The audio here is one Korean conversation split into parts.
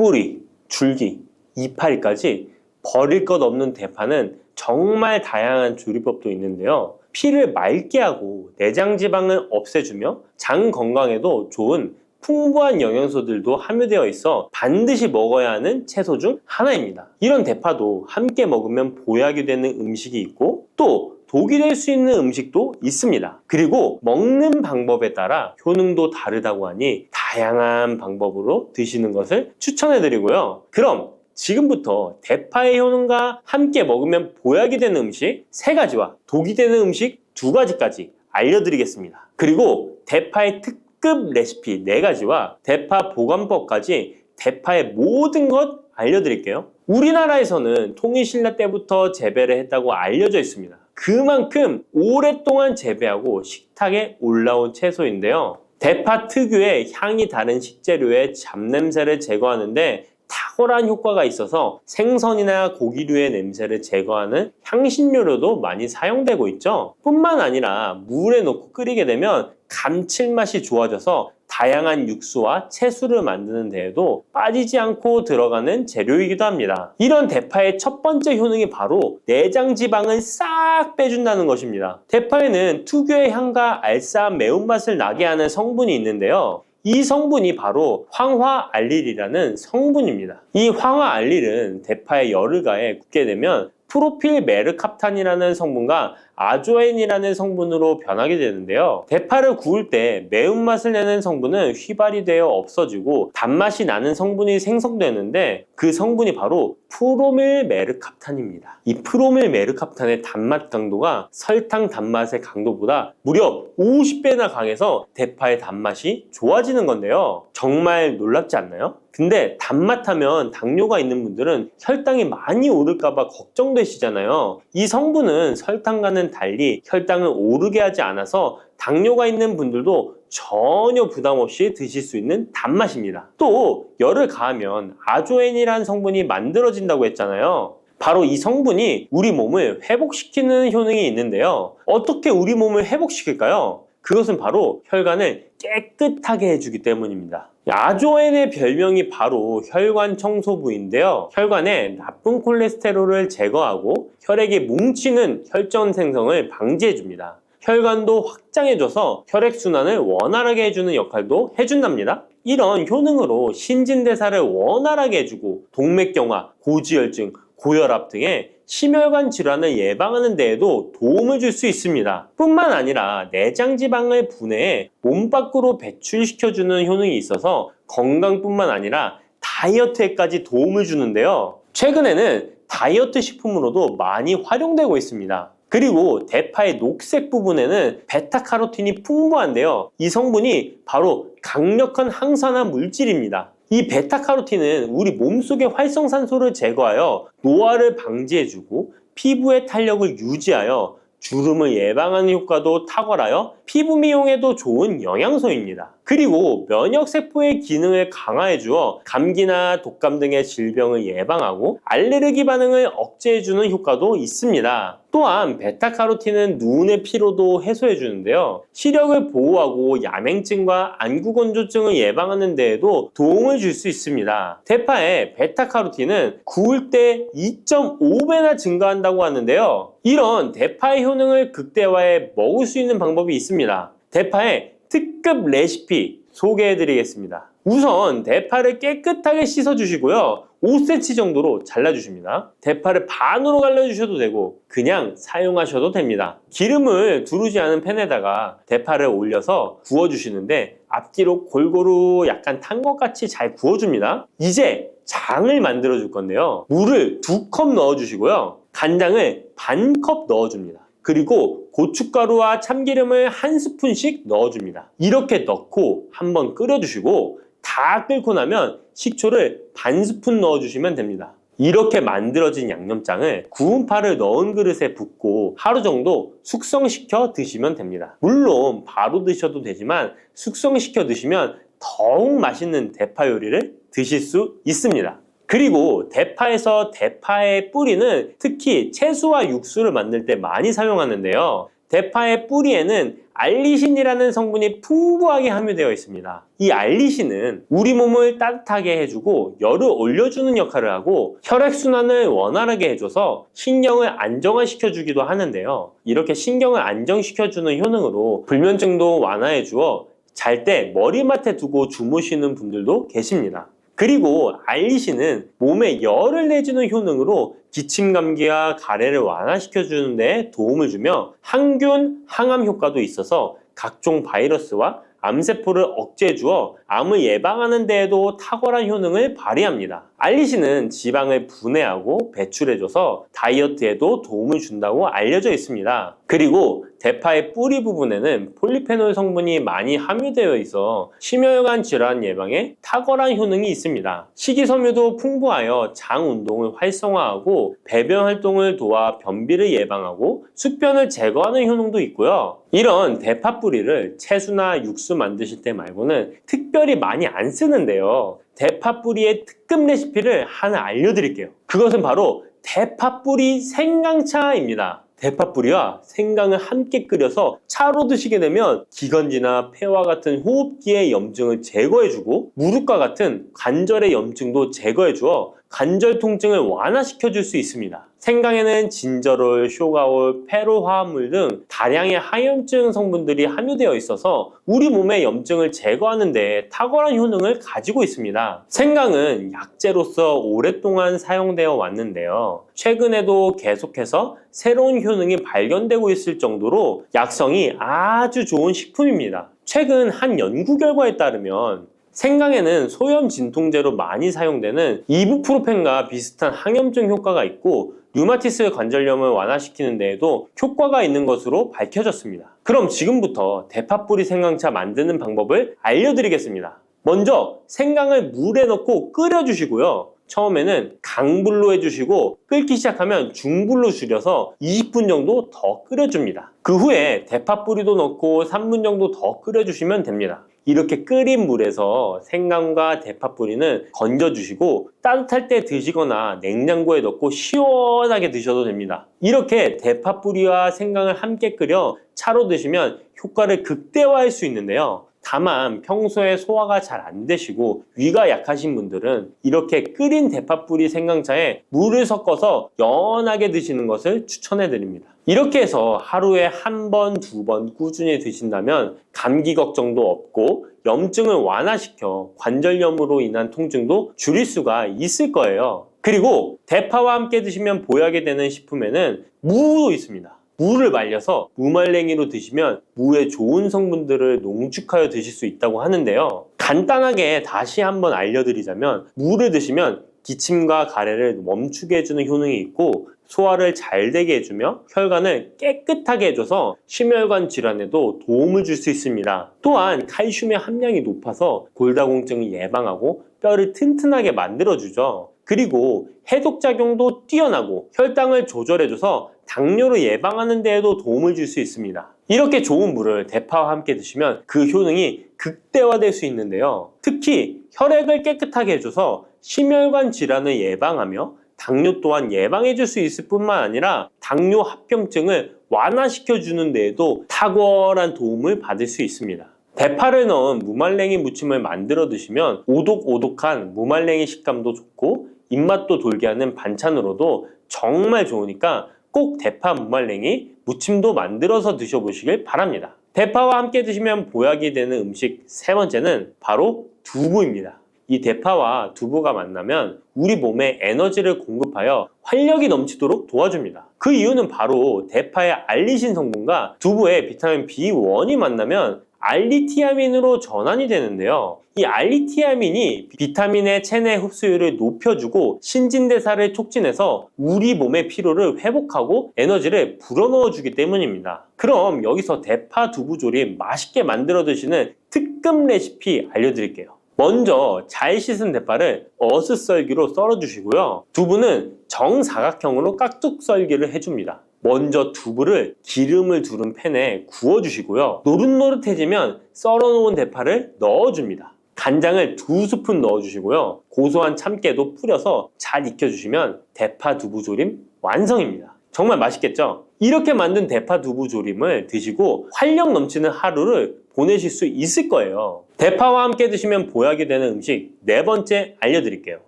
뿌리, 줄기, 이파리까지 버릴 것 없는 대파는 정말 다양한 조리법도 있는데요. 피를 맑게 하고 내장 지방을 없애주며 장 건강에도 좋은 풍부한 영양소들도 함유되어 있어 반드시 먹어야 하는 채소 중 하나입니다. 이런 대파도 함께 먹으면 보약이 되는 음식이 있고 또 독이 될 수 있는 음식도 있습니다. 그리고 먹는 방법에 따라 효능도 다르다고 하니 다양한 방법으로 드시는 것을 추천해드리고요. 그럼 지금부터 대파의 효능과 함께 먹으면 보약이 되는 음식 3가지와 독이 되는 음식 2가지까지 알려드리겠습니다. 그리고 대파의 특급 레시피 4가지와 대파 보관법까지 대파의 모든 것 알려드릴게요. 우리나라에서는 통일신라 때부터 재배를 했다고 알려져 있습니다. 그만큼 오랫동안 재배하고 식탁에 올라온 채소인데요. 대파 특유의 향이 다른 식재료의 잡냄새를 제거하는데 탁월한 효과가 있어서 생선이나 고기류의 냄새를 제거하는 향신료로도 많이 사용되고 있죠. 뿐만 아니라 물에 넣고 끓이게 되면 감칠맛이 좋아져서 다양한 육수와 채소를 만드는 데에도 빠지지 않고 들어가는 재료이기도 합니다. 이런 대파의 첫 번째 효능이 바로 내장 지방을 싹 빼준다는 것입니다. 대파에는 특유의 향과 알싸한 매운맛을 나게 하는 성분이 있는데요. 이 성분이 바로 황화알릴이라는 성분입니다. 이 황화알릴은 대파에 열을 가해 굽게 되면 프로필메르캅탄이라는 성분과 아조엔이라는 성분으로 변하게 되는데요. 대파를 구울 때 매운맛을 내는 성분은 휘발이 되어 없어지고 단맛이 나는 성분이 생성되는데 그 성분이 바로 프로밀메르캅탄입니다. 이 프로밀메르캅탄의 단맛 강도가 설탕 단맛의 강도보다 무려 50배나 강해서 대파의 단맛이 좋아지는 건데요. 정말 놀랍지 않나요? 근데 단맛 하면 당뇨가 있는 분들은 혈당이 많이 오를까봐 걱정되시잖아요. 이 성분은 설탕과는 달리 혈당을 오르게 하지 않아서 당뇨가 있는 분들도 전혀 부담 없이 드실 수 있는 단맛입니다. 또 열을 가하면 아조엔이라는 성분이 만들어진다고 했잖아요. 바로 이 성분이 우리 몸을 회복시키는 효능이 있는데요. 어떻게 우리 몸을 회복시킬까요? 그것은 바로 혈관을 깨끗하게 해주기 때문입니다. 아조엔의 별명이 바로 혈관 청소부인데요. 혈관에 나쁜 콜레스테롤을 제거하고 혈액이 뭉치는 혈전 생성을 방지해줍니다. 혈관도 확장해줘서 혈액순환을 원활하게 해주는 역할도 해준답니다. 이런 효능으로 신진대사를 원활하게 해주고 동맥경화, 고지혈증, 고혈압 등의 심혈관 질환을 예방하는 데에도 도움을 줄 수 있습니다. 뿐만 아니라 내장지방을 분해해 몸 밖으로 배출시켜주는 효능이 있어서 건강뿐만 아니라 다이어트에까지 도움을 주는데요. 최근에는 다이어트 식품으로도 많이 활용되고 있습니다. 그리고 대파의 녹색 부분에는 베타카로틴이 풍부한데요. 이 성분이 바로 강력한 항산화 물질입니다. 이 베타카로틴은 우리 몸속의 활성산소를 제거하여 노화를 방지해주고 피부의 탄력을 유지하여 주름을 예방하는 효과도 탁월하여 피부 미용에도 좋은 영양소입니다. 그리고 면역세포의 기능을 강화해주어 감기나 독감 등의 질병을 예방하고 알레르기 반응을 억제해주는 효과도 있습니다. 또한 베타카로틴은 눈의 피로도 해소해주는데요. 시력을 보호하고 야맹증과 안구건조증을 예방하는 데에도 도움을 줄 수 있습니다. 대파의 베타카로틴은 구울 때 2.5배나 증가한다고 하는데요. 이런 대파의 효능을 극대화해 먹을 수 있는 방법이 있습니다. 대파의 특급 레시피 소개해드리겠습니다. 우선 대파를 깨끗하게 씻어주시고요. 5cm 정도로 잘라주십니다. 대파를 반으로 갈라주셔도 되고 그냥 사용하셔도 됩니다. 기름을 두르지 않은 팬에다가 대파를 올려서 구워주시는데 앞뒤로 골고루 약간 탄 것 같이 잘 구워줍니다. 이제 장을 만들어 줄 건데요. 물을 2컵 넣어주시고요. 간장을 반컵 넣어줍니다. 그리고 고춧가루와 참기름을 1스푼씩 넣어줍니다. 이렇게 넣고 한번 끓여주시고 다 끓고 나면 식초를 반스푼 넣어주시면 됩니다. 이렇게 만들어진 양념장을 구운 파를 넣은 그릇에 붓고 하루 정도 숙성시켜 드시면 됩니다. 물론 바로 드셔도 되지만 숙성시켜 드시면 더욱 맛있는 대파 요리를 드실 수 있습니다. 그리고 대파에서 대파의 뿌리는 특히 채소와 육수를 만들 때 많이 사용하는데요. 대파의 뿌리에는 알리신이라는 성분이 풍부하게 함유되어 있습니다. 이 알리신은 우리 몸을 따뜻하게 해주고 열을 올려주는 역할을 하고 혈액순환을 원활하게 해줘서 신경을 안정화시켜주기도 하는데요. 이렇게 신경을 안정시켜주는 효능으로 불면증도 완화해주어 잘 때 머리맡에 두고 주무시는 분들도 계십니다. 그리고 알리신은 몸에 열을 내주는 효능으로 기침 감기와 가래를 완화시켜주는 데 도움을 주며 항균, 항암 효과도 있어서 각종 바이러스와 암세포를 억제해 주어 암을 예방하는 데에도 탁월한 효능을 발휘합니다. 알리신은 지방을 분해하고 배출해줘서 다이어트에도 도움을 준다고 알려져 있습니다. 그리고 대파의 뿌리 부분에는 폴리페놀 성분이 많이 함유되어 있어 심혈관 질환 예방에 탁월한 효능이 있습니다. 식이섬유도 풍부하여 장 운동을 활성화하고 배변 활동을 도와 변비를 예방하고 숙변을 제거하는 효능도 있고요. 이런 대파 뿌리를 채소나 육수 만드실 때 말고는 특별히 많이 안 쓰는데요. 대파 뿌리의 특급 레시피를 하나 알려드릴게요. 그것은 바로 대파 뿌리 생강차입니다. 대파 뿌리와 생강을 함께 끓여서 차로 드시게 되면 기관지나 폐와 같은 호흡기의 염증을 제거해주고 무릎과 같은 관절의 염증도 제거해주어 관절 통증을 완화시켜줄 수 있습니다. 생강에는 진저롤, 쇼가올, 페로 화합물 등 다량의 항염증 성분들이 함유되어 있어서 우리 몸의 염증을 제거하는 데 탁월한 효능을 가지고 있습니다. 생강은 약재로서 오랫동안 사용되어 왔는데요. 최근에도 계속해서 새로운 효능이 발견되고 있을 정도로 약성이 아주 좋은 식품입니다. 최근 한 연구 결과에 따르면 생강에는 소염 진통제로 많이 사용되는 이부프로펜과 비슷한 항염증 효과가 있고 류마티스 관절염을 완화시키는 데에도 효과가 있는 것으로 밝혀졌습니다. 그럼 지금부터 대파 뿌리 생강차 만드는 방법을 알려드리겠습니다. 먼저 생강을 물에 넣고 끓여주시고요. 처음에는 강불로 해주시고 끓기 시작하면 중불로 줄여서 20분 정도 더 끓여줍니다. 그 후에 대파 뿌리도 넣고 3분 정도 더 끓여주시면 됩니다. 이렇게 끓인 물에서 생강과 대파 뿌리는 건져주시고 따뜻할 때 드시거나 냉장고에 넣고 시원하게 드셔도 됩니다. 이렇게 대파 뿌리와 생강을 함께 끓여 차로 드시면 효과를 극대화할 수 있는데요. 다만 평소에 소화가 잘 안 되시고 위가 약하신 분들은 이렇게 끓인 대파뿌리 생강차에 물을 섞어서 연하게 드시는 것을 추천해 드립니다. 이렇게 해서 하루에 한 번, 두 번 꾸준히 드신다면 감기 걱정도 없고 염증을 완화시켜 관절염으로 인한 통증도 줄일 수가 있을 거예요. 그리고 대파와 함께 드시면 보약이 되는 식품에는 무도 있습니다. 무를 말려서 무말랭이로 드시면 무의 좋은 성분들을 농축하여 드실 수 있다고 하는데요. 간단하게 다시 한번 알려드리자면 무를 드시면 기침과 가래를 멈추게 해주는 효능이 있고 소화를 잘 되게 해주며 혈관을 깨끗하게 해줘서 심혈관 질환에도 도움을 줄 수 있습니다. 또한 칼슘의 함량이 높아서 골다공증을 예방하고 뼈를 튼튼하게 만들어주죠. 그리고 해독작용도 뛰어나고 혈당을 조절해줘서 당뇨를 예방하는 데에도 도움을 줄 수 있습니다. 이렇게 좋은 물을 대파와 함께 드시면 그 효능이 극대화될 수 있는데요. 특히 혈액을 깨끗하게 해줘서 심혈관 질환을 예방하며 당뇨 또한 예방해 줄 수 있을 뿐만 아니라 당뇨 합병증을 완화시켜 주는 데에도 탁월한 도움을 받을 수 있습니다. 대파를 넣은 무말랭이 무침을 만들어 드시면 오독오독한 무말랭이 식감도 좋고 입맛도 돌게 하는 반찬으로도 정말 좋으니까 꼭 대파 무말랭이 무침도 만들어서 드셔보시길 바랍니다. 대파와 함께 드시면 보약이 되는 음식 세 번째는 바로 두부입니다. 이 대파와 두부가 만나면 우리 몸에 에너지를 공급하여 활력이 넘치도록 도와줍니다. 그 이유는 바로 대파의 알리신 성분과 두부의 비타민 B1이 만나면 알리티아민으로 전환이 되는데요. 이 알리티아민이 비타민의 체내 흡수율을 높여주고 신진대사를 촉진해서 우리 몸의 피로를 회복하고 에너지를 불어넣어 주기 때문입니다. 그럼 여기서 대파 두부 조림 맛있게 만들어 드시는 특급 레시피 알려드릴게요. 먼저 잘 씻은 대파를 어슷썰기로 썰어 주시고요. 두부는 정사각형으로 깍둑 썰기를 해줍니다. 먼저 두부를 기름을 두른 팬에 구워주시고요. 노릇노릇해지면 썰어놓은 대파를 넣어줍니다. 간장을 2스푼 넣어주시고요. 고소한 참깨도 뿌려서 잘 익혀주시면 대파 두부조림 완성입니다. 정말 맛있겠죠? 이렇게 만든 대파 두부 조림을 드시고 활력 넘치는 하루를 보내실 수 있을 거예요. 대파와 함께 드시면 보약이 되는 음식 네 번째 알려드릴게요.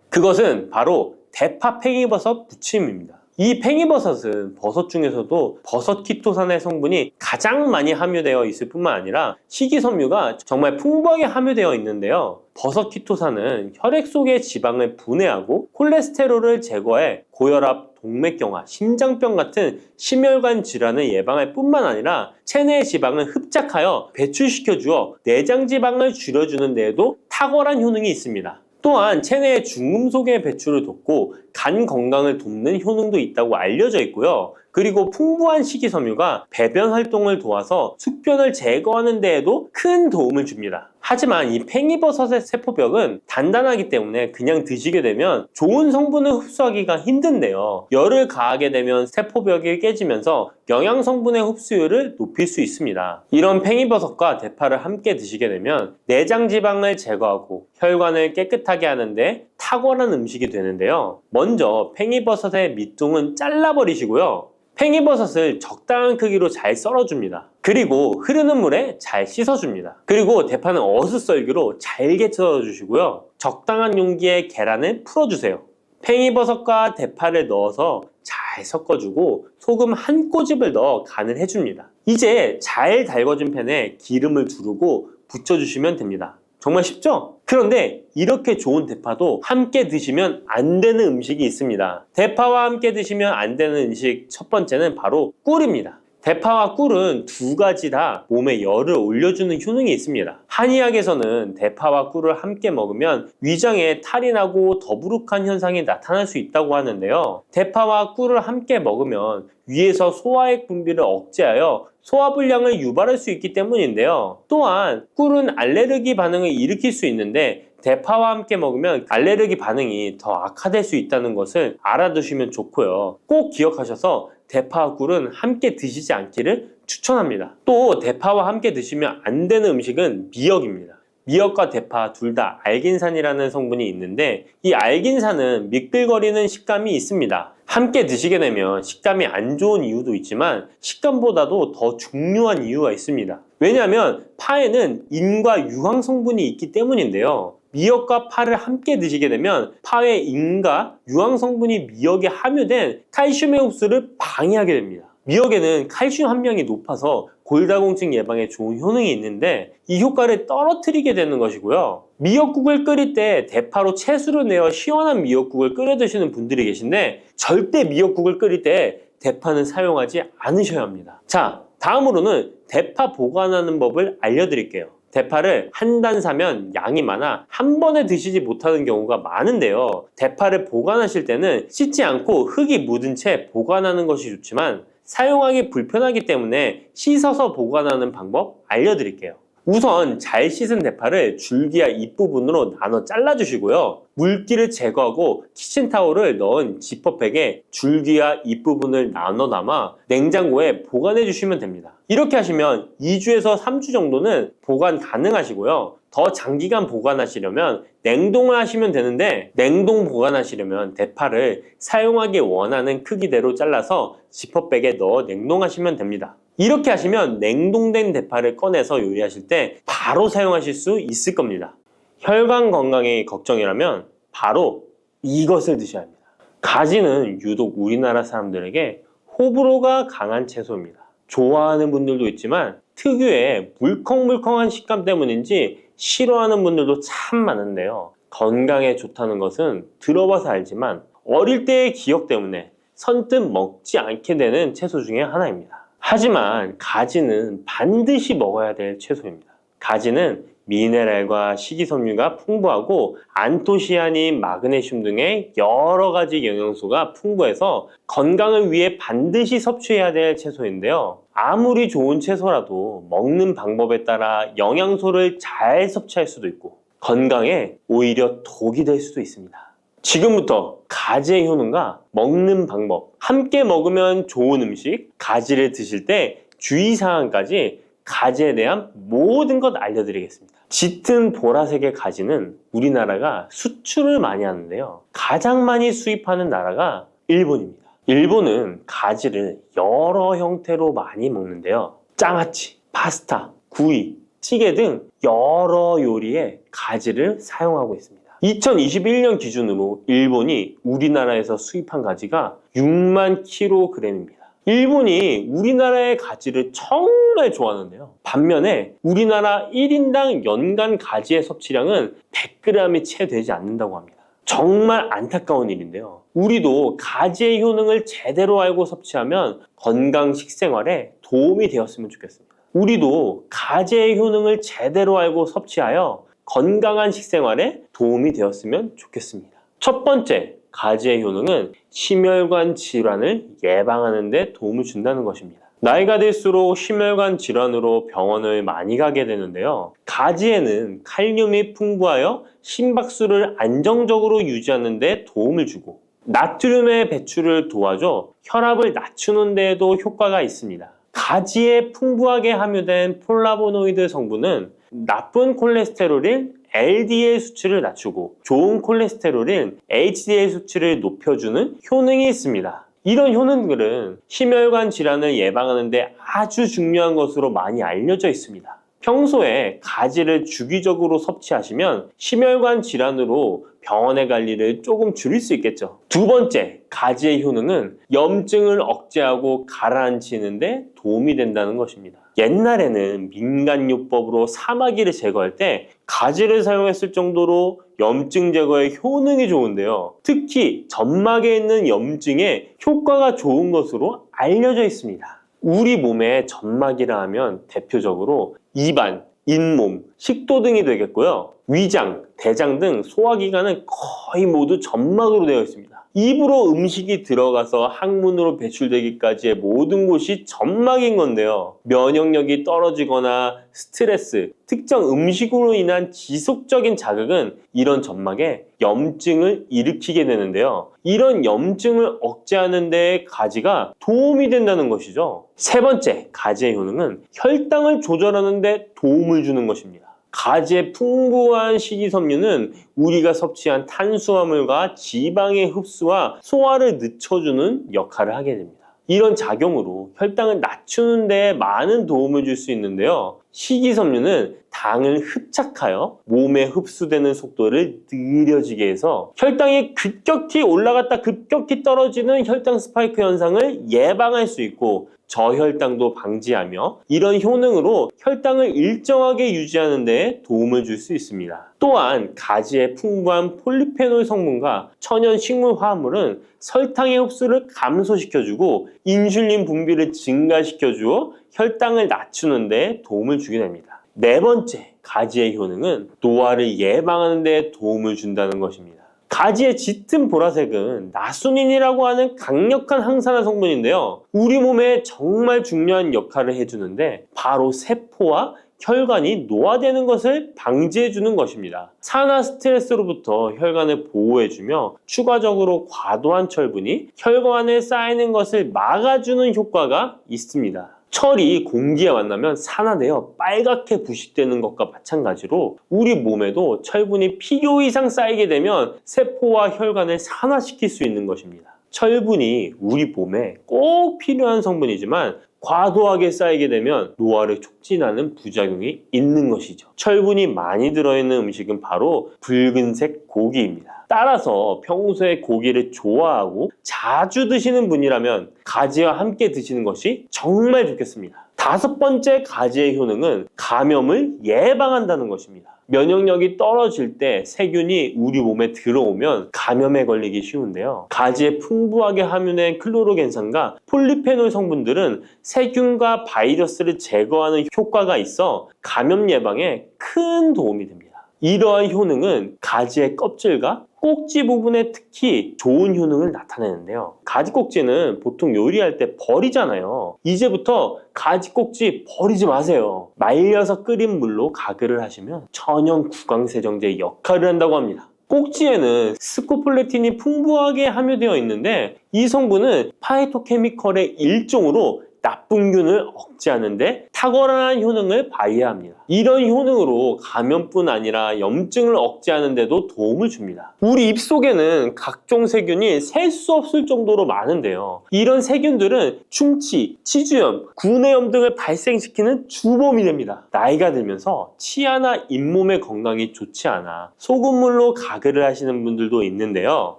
그것은 바로 대파 팽이버섯 부침입니다. 이 팽이버섯은 버섯 중에서도 버섯 키토산의 성분이 가장 많이 함유되어 있을 뿐만 아니라 식이섬유가 정말 풍부하게 함유되어 있는데요. 버섯 키토산은 혈액 속의 지방을 분해하고 콜레스테롤을 제거해 고혈압, 동맥경화, 심장병 같은 심혈관 질환을 예방할 뿐만 아니라 체내의 지방을 흡착하여 배출시켜 주어 내장 지방을 줄여주는 데에도 탁월한 효능이 있습니다. 또한 체내의 중금속의 배출을 돕고 간 건강을 돕는 효능도 있다고 알려져 있고요. 그리고 풍부한 식이섬유가 배변 활동을 도와서 숙변을 제거하는 데에도 큰 도움을 줍니다. 하지만 이 팽이버섯의 세포벽은 단단하기 때문에 그냥 드시게 되면 좋은 성분을 흡수하기가 힘든데요. 열을 가하게 되면 세포벽이 깨지면서 영양 성분의 흡수율을 높일 수 있습니다. 이런 팽이버섯과 대파를 함께 드시게 되면 내장 지방을 제거하고 혈관을 깨끗하게 하는데 탁월한 음식이 되는데요. 먼저 팽이버섯의 밑둥은 잘라버리시고요. 팽이버섯을 적당한 크기로 잘 썰어줍니다. 그리고 흐르는 물에 잘 씻어줍니다. 그리고 대파는 어슷썰기로 잘게 썰어주시고요. 적당한 용기에 계란을 풀어주세요. 팽이버섯과 대파를 넣어서 잘 섞어주고 소금 한 꼬집을 넣어 간을 해줍니다. 이제 잘 달궈진 팬에 기름을 두르고 붙여주시면 됩니다. 정말 쉽죠? 그런데 이렇게 좋은 대파도 함께 드시면 안 되는 음식이 있습니다. 대파와 함께 드시면 안 되는 음식 첫 번째는 바로 꿀입니다. 대파와 꿀은 두 가지 다 몸에 열을 올려주는 효능이 있습니다. 한의학에서는 대파와 꿀을 함께 먹으면 위장에 탈이 나고 더부룩한 현상이 나타날 수 있다고 하는데요. 대파와 꿀을 함께 먹으면 위에서 소화액 분비를 억제하여 소화불량을 유발할 수 있기 때문인데요. 또한 꿀은 알레르기 반응을 일으킬 수 있는데 대파와 함께 먹으면 알레르기 반응이 더 악화될 수 있다는 것을 알아두시면 좋고요. 꼭 기억하셔서 대파와 꿀은 함께 드시지 않기를 추천합니다. 또 대파와 함께 드시면 안 되는 음식은 미역입니다. 미역과 대파 둘 다 알긴산이라는 성분이 있는데 이 알긴산은 미끌거리는 식감이 있습니다. 함께 드시게 되면 식감이 안 좋은 이유도 있지만 식감보다도 더 중요한 이유가 있습니다. 왜냐하면 파에는 인과 유황 성분이 있기 때문인데요. 미역과 파를 함께 드시게 되면 파의 인과 유황 성분이 미역에 함유된 칼슘의 흡수를 방해하게 됩니다. 미역에는 칼슘 함량이 높아서 골다공증 예방에 좋은 효능이 있는데 이 효과를 떨어뜨리게 되는 것이고요. 미역국을 끓일 때 대파로 채수를 내어 시원한 미역국을 끓여 드시는 분들이 계신데 절대 미역국을 끓일 때 대파는 사용하지 않으셔야 합니다. 자, 다음으로는 대파 보관하는 법을 알려드릴게요. 대파를 한 단 사면 양이 많아 한 번에 드시지 못하는 경우가 많은데요. 대파를 보관하실 때는 씻지 않고 흙이 묻은 채 보관하는 것이 좋지만 사용하기 불편하기 때문에 씻어서 보관하는 방법 알려드릴게요. 우선 잘 씻은 대파를 줄기와 잎부분으로 나눠 잘라주시고요. 물기를 제거하고 키친타올을 넣은 지퍼백에 줄기와 잎부분을 나눠 담아 냉장고에 보관해 주시면 됩니다. 이렇게 하시면 2주에서 3주 정도는 보관 가능하시고요. 더 장기간 보관하시려면 냉동을 하시면 되는데 냉동 보관하시려면 대파를 사용하기 원하는 크기대로 잘라서 지퍼백에 넣어 냉동하시면 됩니다. 이렇게 하시면 냉동된 대파를 꺼내서 요리하실 때 바로 사용하실 수 있을 겁니다. 혈관 건강이 걱정이라면 바로 이것을 드셔야 합니다. 가지는 유독 우리나라 사람들에게 호불호가 강한 채소입니다. 좋아하는 분들도 있지만 특유의 물컹물컹한 식감 때문인지 싫어하는 분들도 참 많은데요. 건강에 좋다는 것은 들어봐서 알지만 어릴 때의 기억 때문에 선뜻 먹지 않게 되는 채소 중에 하나입니다. 하지만 가지는 반드시 먹어야 될 채소입니다. 가지는 미네랄과 식이섬유가 풍부하고 안토시아닌, 마그네슘 등의 여러 가지 영양소가 풍부해서 건강을 위해 반드시 섭취해야 될 채소인데요. 아무리 좋은 채소라도 먹는 방법에 따라 영양소를 잘 섭취할 수도 있고 건강에 오히려 독이 될 수도 있습니다. 지금부터 가지의 효능과 먹는 방법, 함께 먹으면 좋은 음식, 가지를 드실 때 주의사항까지 가지에 대한 모든 것 알려드리겠습니다. 짙은 보라색의 가지는 우리나라가 수출을 많이 하는데요. 가장 많이 수입하는 나라가 일본입니다. 일본은 가지를 여러 형태로 많이 먹는데요. 장아찌, 파스타, 구이, 찌개 등 여러 요리에 가지를 사용하고 있습니다. 2021년 기준으로 일본이 우리나라에서 수입한 가지가 6만 kg입니다. 일본이 우리나라의 가지를 정말 좋아하는데요. 반면에 우리나라 1인당 연간 가지의 섭취량은 100g이 채 되지 않는다고 합니다. 정말 안타까운 일인데요. 우리도 가지의 효능을 제대로 알고 섭취하면 건강 식생활에 도움이 되었으면 좋겠습니다. 우리도 가지의 효능을 제대로 알고 섭취하여 건강한 식생활에 도움이 되었으면 좋겠습니다. 첫 번째, 가지의 효능은 심혈관 질환을 예방하는 데 도움을 준다는 것입니다. 나이가 들수록 심혈관 질환으로 병원을 많이 가게 되는데요. 가지에는 칼륨이 풍부하여 심박수를 안정적으로 유지하는 데 도움을 주고 나트륨의 배출을 도와줘 혈압을 낮추는 데에도 효과가 있습니다. 가지에 풍부하게 함유된 폴라보노이드 성분은 나쁜 콜레스테롤인 LDL 수치를 낮추고 좋은 콜레스테롤인 HDL 수치를 높여주는 효능이 있습니다. 이런 효능들은 심혈관 질환을 예방하는 데 아주 중요한 것으로 많이 알려져 있습니다. 평소에 가지를 주기적으로 섭취하시면 심혈관 질환으로 병원에 갈 일을 조금 줄일 수 있겠죠. 두 번째, 가지의 효능은 염증을 억제하고 가라앉히는 데 도움이 된다는 것입니다. 옛날에는 민간요법으로 사마귀를 제거할 때 가지를 사용했을 정도로 염증 제거에 효능이 좋은데요. 특히 점막에 있는 염증에 효과가 좋은 것으로 알려져 있습니다. 우리 몸에 점막이라 하면 대표적으로 입안, 잇몸, 식도 등이 되겠고요. 위장, 대장 등 소화기관은 거의 모두 점막으로 되어 있습니다. 입으로 음식이 들어가서 항문으로 배출되기까지의 모든 곳이 점막인 건데요. 면역력이 떨어지거나 스트레스, 특정 음식으로 인한 지속적인 자극은 이런 점막에 염증을 일으키게 되는데요. 이런 염증을 억제하는 데 가지가 도움이 된다는 것이죠. 세 번째, 가지의 효능은 혈당을 조절하는 데 도움을 주는 것입니다. 가지의 풍부한 식이섬유는 우리가 섭취한 탄수화물과 지방의 흡수와 소화를 늦춰주는 역할을 하게 됩니다. 이런 작용으로 혈당을 낮추는 데 많은 도움을 줄 수 있는데요. 식이섬유는 당을 흡착하여 몸에 흡수되는 속도를 느려지게 해서 혈당이 급격히 올라갔다 급격히 떨어지는 혈당 스파이크 현상을 예방할 수 있고 저혈당도 방지하며 이런 효능으로 혈당을 일정하게 유지하는 데 도움을 줄 수 있습니다. 또한 가지의 풍부한 폴리페놀 성분과 천연 식물 화합물은 설탕의 흡수를 감소시켜주고 인슐린 분비를 증가시켜주어 혈당을 낮추는 데 도움을 주게 됩니다. 네 번째, 가지의 효능은 노화를 예방하는 데 도움을 준다는 것입니다. 가지의 짙은 보라색은 나수닌이라고 하는 강력한 항산화 성분인데요. 우리 몸에 정말 중요한 역할을 해주는데 바로 세포와 혈관이 노화되는 것을 방지해주는 것입니다. 산화 스트레스로부터 혈관을 보호해주며 추가적으로 과도한 철분이 혈관에 쌓이는 것을 막아주는 효과가 있습니다. 철이 공기에 만나면 산화되어 빨갛게 부식되는 것과 마찬가지로 우리 몸에도 철분이 필요 이상 쌓이게 되면 세포와 혈관을 산화시킬 수 있는 것입니다. 철분이 우리 몸에 꼭 필요한 성분이지만 과도하게 쌓이게 되면 노화를 촉진하는 부작용이 있는 것이죠. 철분이 많이 들어있는 음식은 바로 붉은색 고기입니다. 따라서 평소에 고기를 좋아하고 자주 드시는 분이라면 가지와 함께 드시는 것이 정말 좋겠습니다. 다섯 번째 가지의 효능은 감염을 예방한다는 것입니다. 면역력이 떨어질 때 세균이 우리 몸에 들어오면 감염에 걸리기 쉬운데요. 가지에 풍부하게 함유된 클로로겐산과 폴리페놀 성분들은 세균과 바이러스를 제거하는 효과가 있어 감염 예방에 큰 도움이 됩니다. 이러한 효능은 가지의 껍질과 꼭지 부분에 특히 좋은 효능을 나타내는데요. 가지 꼭지는 보통 요리할 때 버리잖아요. 이제부터 가지 꼭지 버리지 마세요. 말려서 끓인 물로 가글을 하시면 천연 구강세정제 역할을 한다고 합니다. 꼭지에는 스코폴레틴이 풍부하게 함유되어 있는데 이 성분은 파이토케미컬의 일종으로 나쁜 균을 억제 억제하는 데 탁월한 효능을 발휘합니다. 이런 효능으로 감염뿐 아니라 염증을 억제하는 데도 도움을 줍니다. 우리 입 속에는 각종 세균이 셀 수 없을 정도로 많은데요. 이런 세균들은 충치, 치주염, 구내염 등을 발생시키는 주범이 됩니다. 나이가 들면서 치아나 잇몸의 건강이 좋지 않아 소금물로 가글을 하시는 분들도 있는데요.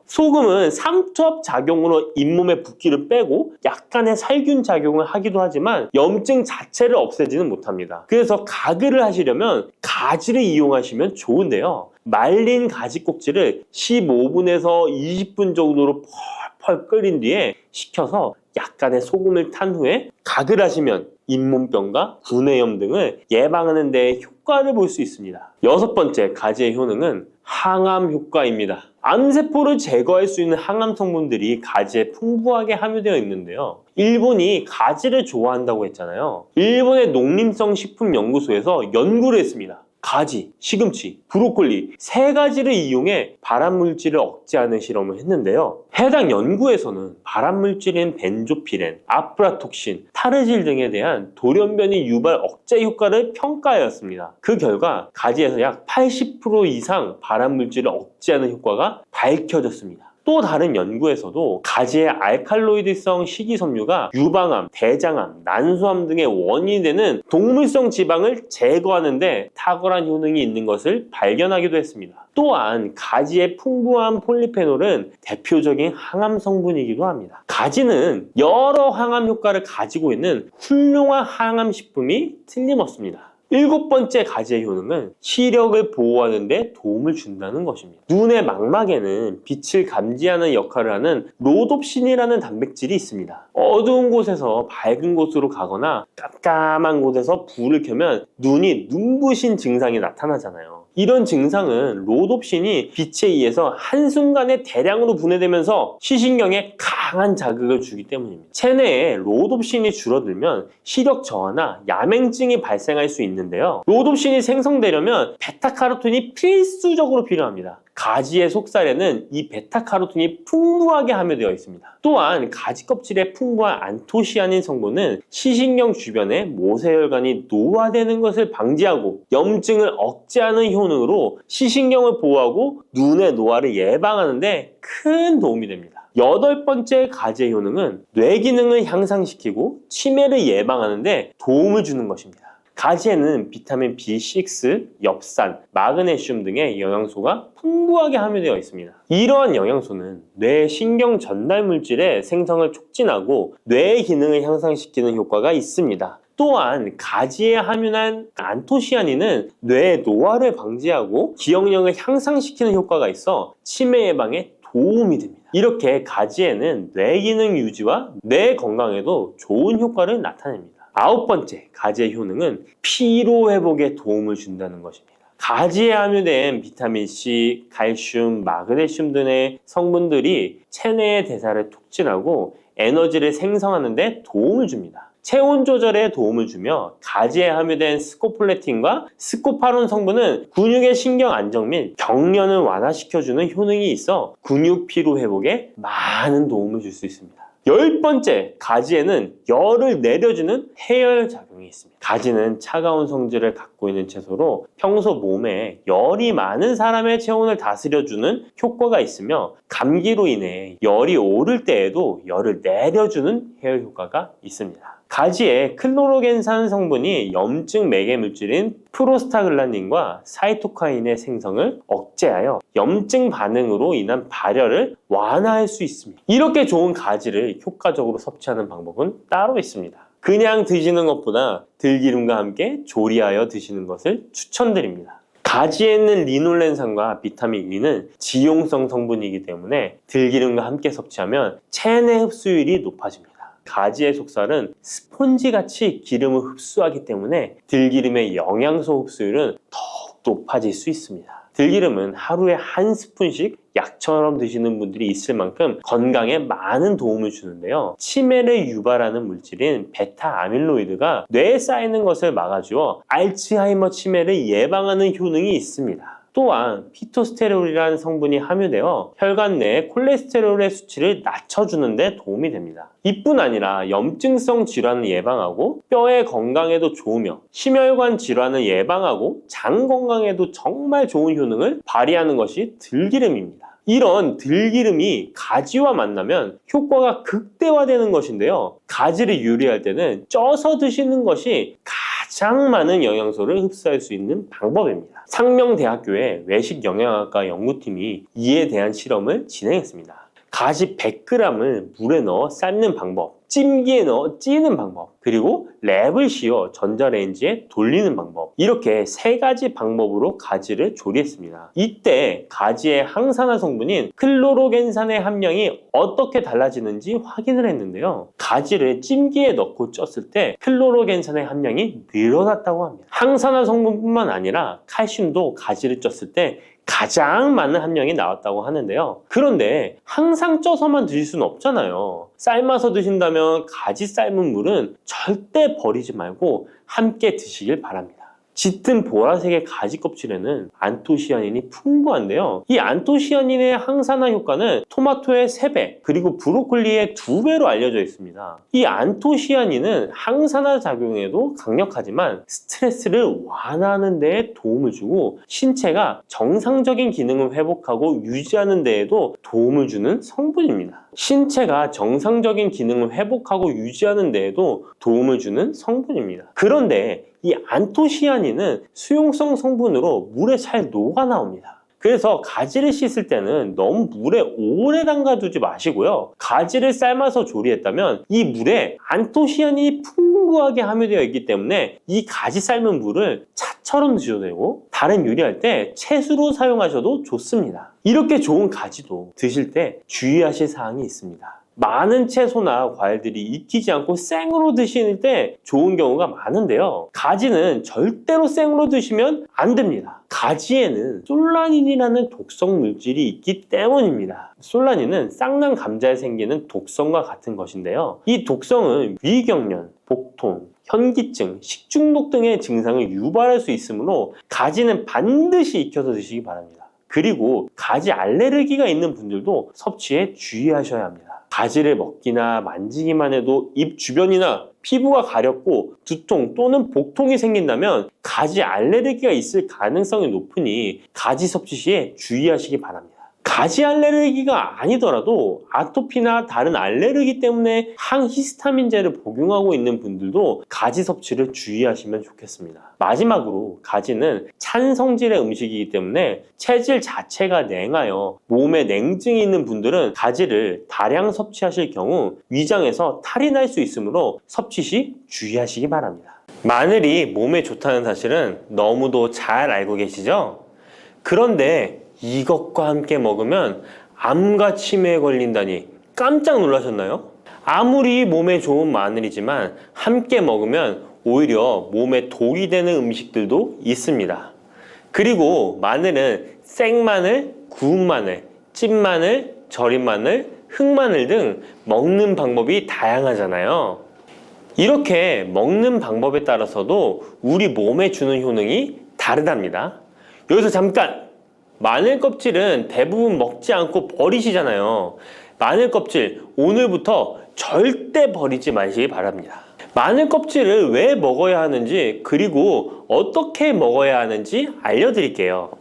소금은 삼투압 작용으로 잇몸의 붓기를 빼고 약간의 살균 작용을 하기도 하지만 염증 자체를 없애지는 못합니다. 그래서 가글을 하시려면 가지를 이용하시면 좋은데요. 말린 가지 꼭지를 15분에서 20분 정도로 펄펄 끓인 뒤에 식혀서 약간의 소금을 탄 후에 가글 하시면 잇몸병과 구내염 등을 예방하는 데 효과를 볼 수 있습니다. 6번째 가지의 효능은 항암 효과입니다. 암세포를 제거할 수 있는 항암 성분들이 가지에 풍부하게 함유되어 있는데요. 일본이 가지를 좋아한다고 했잖아요. 일본의 농림성식품연구소에서 연구를 했습니다. 가지, 시금치, 브로콜리 3가지를 이용해 발암물질을 억제하는 실험을 했는데요. 해당 연구에서는 발암물질인 벤조피렌, 아프라톡신, 타르질 등에 대한 돌연변이 유발 억제 효과를 평가하였습니다. 그 결과 가지에서 약 80% 이상 발암물질을 억제하는 효과가 밝혀졌습니다. 또 다른 연구에서도 가지의 알칼로이드성 식이섬유가 유방암, 대장암, 난소암 등의 원인이 되는 동물성 지방을 제거하는 데 탁월한 효능이 있는 것을 발견하기도 했습니다. 또한 가지의 풍부한 폴리페놀은 대표적인 항암 성분이기도 합니다. 가지는 여러 항암 효과를 가지고 있는 훌륭한 항암 식품이 틀림없습니다. 7번째 가지의 효능은 시력을 보호하는 데 도움을 준다는 것입니다. 눈의 망막에는 빛을 감지하는 역할을 하는 로놉신이라는 단백질이 있습니다. 어두운 곳에서 밝은 곳으로 가거나 깜깜한 곳에서 불을 켜면 눈이 눈부신 증상이 나타나잖아요. 이런 증상은 로놉신이 빛에 의해서 한순간에 대량으로 분해되면서 시신경에 강한 자극을 주기 때문입니다. 체내에 로놉신이 줄어들면 시력 저하나 야맹증이 발생할 수 있는데요. 로놉신이 생성되려면 베타카로틴이 필수적으로 필요합니다. 가지의 속살에는 이 베타카로틴이 풍부하게 함유되어 있습니다. 또한 가지 껍질에 풍부한 안토시아닌 성분은 시신경 주변에 모세혈관이 노화되는 것을 방지하고 염증을 억제하는 효능으로 시신경을 보호하고 눈의 노화를 예방하는 데 큰 도움이 됩니다. 8번째 가지의 효능은 뇌 기능을 향상시키고 치매를 예방하는 데 도움을 주는 것입니다. 가지에는 비타민 B6, 엽산, 마그네슘 등의 영양소가 풍부하게 함유되어 있습니다. 이러한 영양소는 뇌 신경 전달 물질의 생성을 촉진하고 뇌의 기능을 향상시키는 효과가 있습니다. 또한 가지에 함유한 안토시아닌은 뇌의 노화를 방지하고 기억력을 향상시키는 효과가 있어 치매 예방에 도움이 됩니다. 이렇게 가지에는 뇌 기능 유지와 뇌 건강에도 좋은 효과를 나타냅니다. 9번째 가지의 효능은 피로 회복에 도움을 준다는 것입니다. 가지에 함유된 비타민C, 칼슘, 마그네슘 등의 성분들이 체내의 대사를 촉진하고 에너지를 생성하는 데 도움을 줍니다. 체온 조절에 도움을 주며 가지에 함유된 스코폴레틴과 스코파론 성분은 근육의 신경 안정 및 경련을 완화시켜주는 효능이 있어 근육 피로 회복에 많은 도움을 줄 수 있습니다. 10번째, 가지에는 열을 내려주는 해열 작용이 있습니다. 가지는 차가운 성질을 갖고 있는 채소로 평소 몸에 열이 많은 사람의 체온을 다스려주는 효과가 있으며 감기로 인해 열이 오를 때에도 열을 내려주는 해열 효과가 있습니다. 가지에 클로로겐산 성분이 염증 매개 물질인 프로스타글란딘과 사이토카인의 생성을 억제하여 염증 반응으로 인한 발열을 완화할 수 있습니다. 이렇게 좋은 가지를 효과적으로 섭취하는 방법은 따로 있습니다. 그냥 드시는 것보다 들기름과 함께 조리하여 드시는 것을 추천드립니다. 가지에 있는 리놀렌산과 비타민 E는 지용성 성분이기 때문에 들기름과 함께 섭취하면 체내 흡수율이 높아집니다. 가지의 속살은 스폰지같이 기름을 흡수하기 때문에 들기름의 영양소 흡수율은 더욱 높아질 수 있습니다. 들기름은 하루에 한 스푼씩 약처럼 드시는 분들이 있을 만큼 건강에 많은 도움을 주는데요. 치매를 유발하는 물질인 베타 아밀로이드가 뇌에 쌓이는 것을 막아주어 알츠하이머 치매를 예방하는 효능이 있습니다. 또한 피토스테롤이라는 성분이 함유되어 혈관 내 콜레스테롤의 수치를 낮춰주는 데 도움이 됩니다. 이뿐 아니라 염증성 질환을 예방하고 뼈의 건강에도 좋으며 심혈관 질환을 예방하고 장 건강에도 정말 좋은 효능을 발휘하는 것이 들기름입니다. 이런 들기름이 가지와 만나면 효과가 극대화되는 것인데요. 가지를 요리할 때는 쪄서 드시는 것이 가장 많은 영양소를 흡수할 수 있는 방법입니다. 상명대학교의 외식영양학과 연구팀이 이에 대한 실험을 진행했습니다. 가지 100g을 물에 넣어 삶는 방법, 찜기에 넣어 찌는 방법, 그리고 랩을 씌워 전자레인지에 돌리는 방법, 이렇게 3가지 방법으로 가지를 조리했습니다. 이때 가지의 항산화 성분인 클로로겐산의 함량이 어떻게 달라지는지 확인을 했는데요. 가지를 찜기에 넣고 쪘을 때 클로로겐산의 함량이 늘어났다고 합니다. 항산화 성분뿐만 아니라 칼슘도 가지를 쪘을 때 가장 많은 함량이 나왔다고 하는데요. 그런데 항상 쪄서만 드실 수는 없잖아요. 삶아서 드신다면 가지 삶은 물은 절대 버리지 말고 함께 드시길 바랍니다. 짙은 보라색의 가지 껍질에는 안토시아닌이 풍부한데요. 이 안토시아닌의 항산화 효과는 토마토의 3배, 그리고 브로콜리의 2배로 알려져 있습니다. 이 안토시아닌은 항산화 작용에도 강력하지만 스트레스를 완화하는 데에 도움을 주고 신체가 정상적인 기능을 회복하고 유지하는 데에도 도움을 주는 성분입니다. 신체가 정상적인 기능을 회복하고 유지하는 데에도 도움을 주는 성분입니다. 그런데 이 안토시아닌은 수용성 성분으로 물에 잘 녹아 나옵니다. 그래서 가지를 씻을 때는 너무 물에 오래 담가두지 마시고요. 가지를 삶아서 조리했다면 이 물에 안토시아닌이 풍부하게 함유되어 있기 때문에 이 가지 삶은 물을 차처럼 드셔도 되고 다른 요리할 때 채수로 사용하셔도 좋습니다. 이렇게 좋은 가지도 드실 때 주의하실 사항이 있습니다. 많은 채소나 과일들이 익히지 않고 생으로 드실 때 좋은 경우가 많은데요. 가지는 절대로 생으로 드시면 안 됩니다. 가지에는 솔라닌이라는 독성 물질이 있기 때문입니다. 솔라닌은 쌍난 감자에 생기는 독성과 같은 것인데요. 이 독성은 위경련, 복통, 현기증, 식중독 등의 증상을 유발할 수 있으므로 가지는 반드시 익혀서 드시기 바랍니다. 그리고 가지 알레르기가 있는 분들도 섭취에 주의하셔야 합니다. 가지를 먹기나 만지기만 해도 입 주변이나 피부가 가렵고 두통 또는 복통이 생긴다면 가지 알레르기가 있을 가능성이 높으니 가지 섭취 시에 주의하시기 바랍니다. 가지 알레르기가 아니더라도 아토피나 다른 알레르기 때문에 항히스타민제를 복용하고 있는 분들도 가지 섭취를 주의하시면 좋겠습니다. 마지막으로 가지는 찬 성질의 음식이기 때문에 체질 자체가 냉하여 몸에 냉증이 있는 분들은 가지를 다량 섭취하실 경우 위장에서 탈이 날 수 있으므로 섭취 시 주의하시기 바랍니다. 마늘이 몸에 좋다는 사실은 너무도 잘 알고 계시죠? 그런데 이것과 함께 먹으면 암과 치매에 걸린다니 깜짝 놀라셨나요? 아무리 몸에 좋은 마늘이지만 함께 먹으면 오히려 몸에 독이 되는 음식들도 있습니다. 그리고 마늘은 생마늘, 구운 마늘, 찐 마늘, 절인 마늘, 흑마늘 등 먹는 방법이 다양하잖아요. 이렇게 먹는 방법에 따라서도 우리 몸에 주는 효능이 다르답니다. 여기서 잠깐! 마늘 껍질은 대부분 먹지 않고 버리시잖아요. 마늘 껍질 오늘부터 절대 버리지 마시기 바랍니다. 마늘 껍질을 왜 먹어야 하는지 그리고 어떻게 먹어야 하는지 알려드릴게요.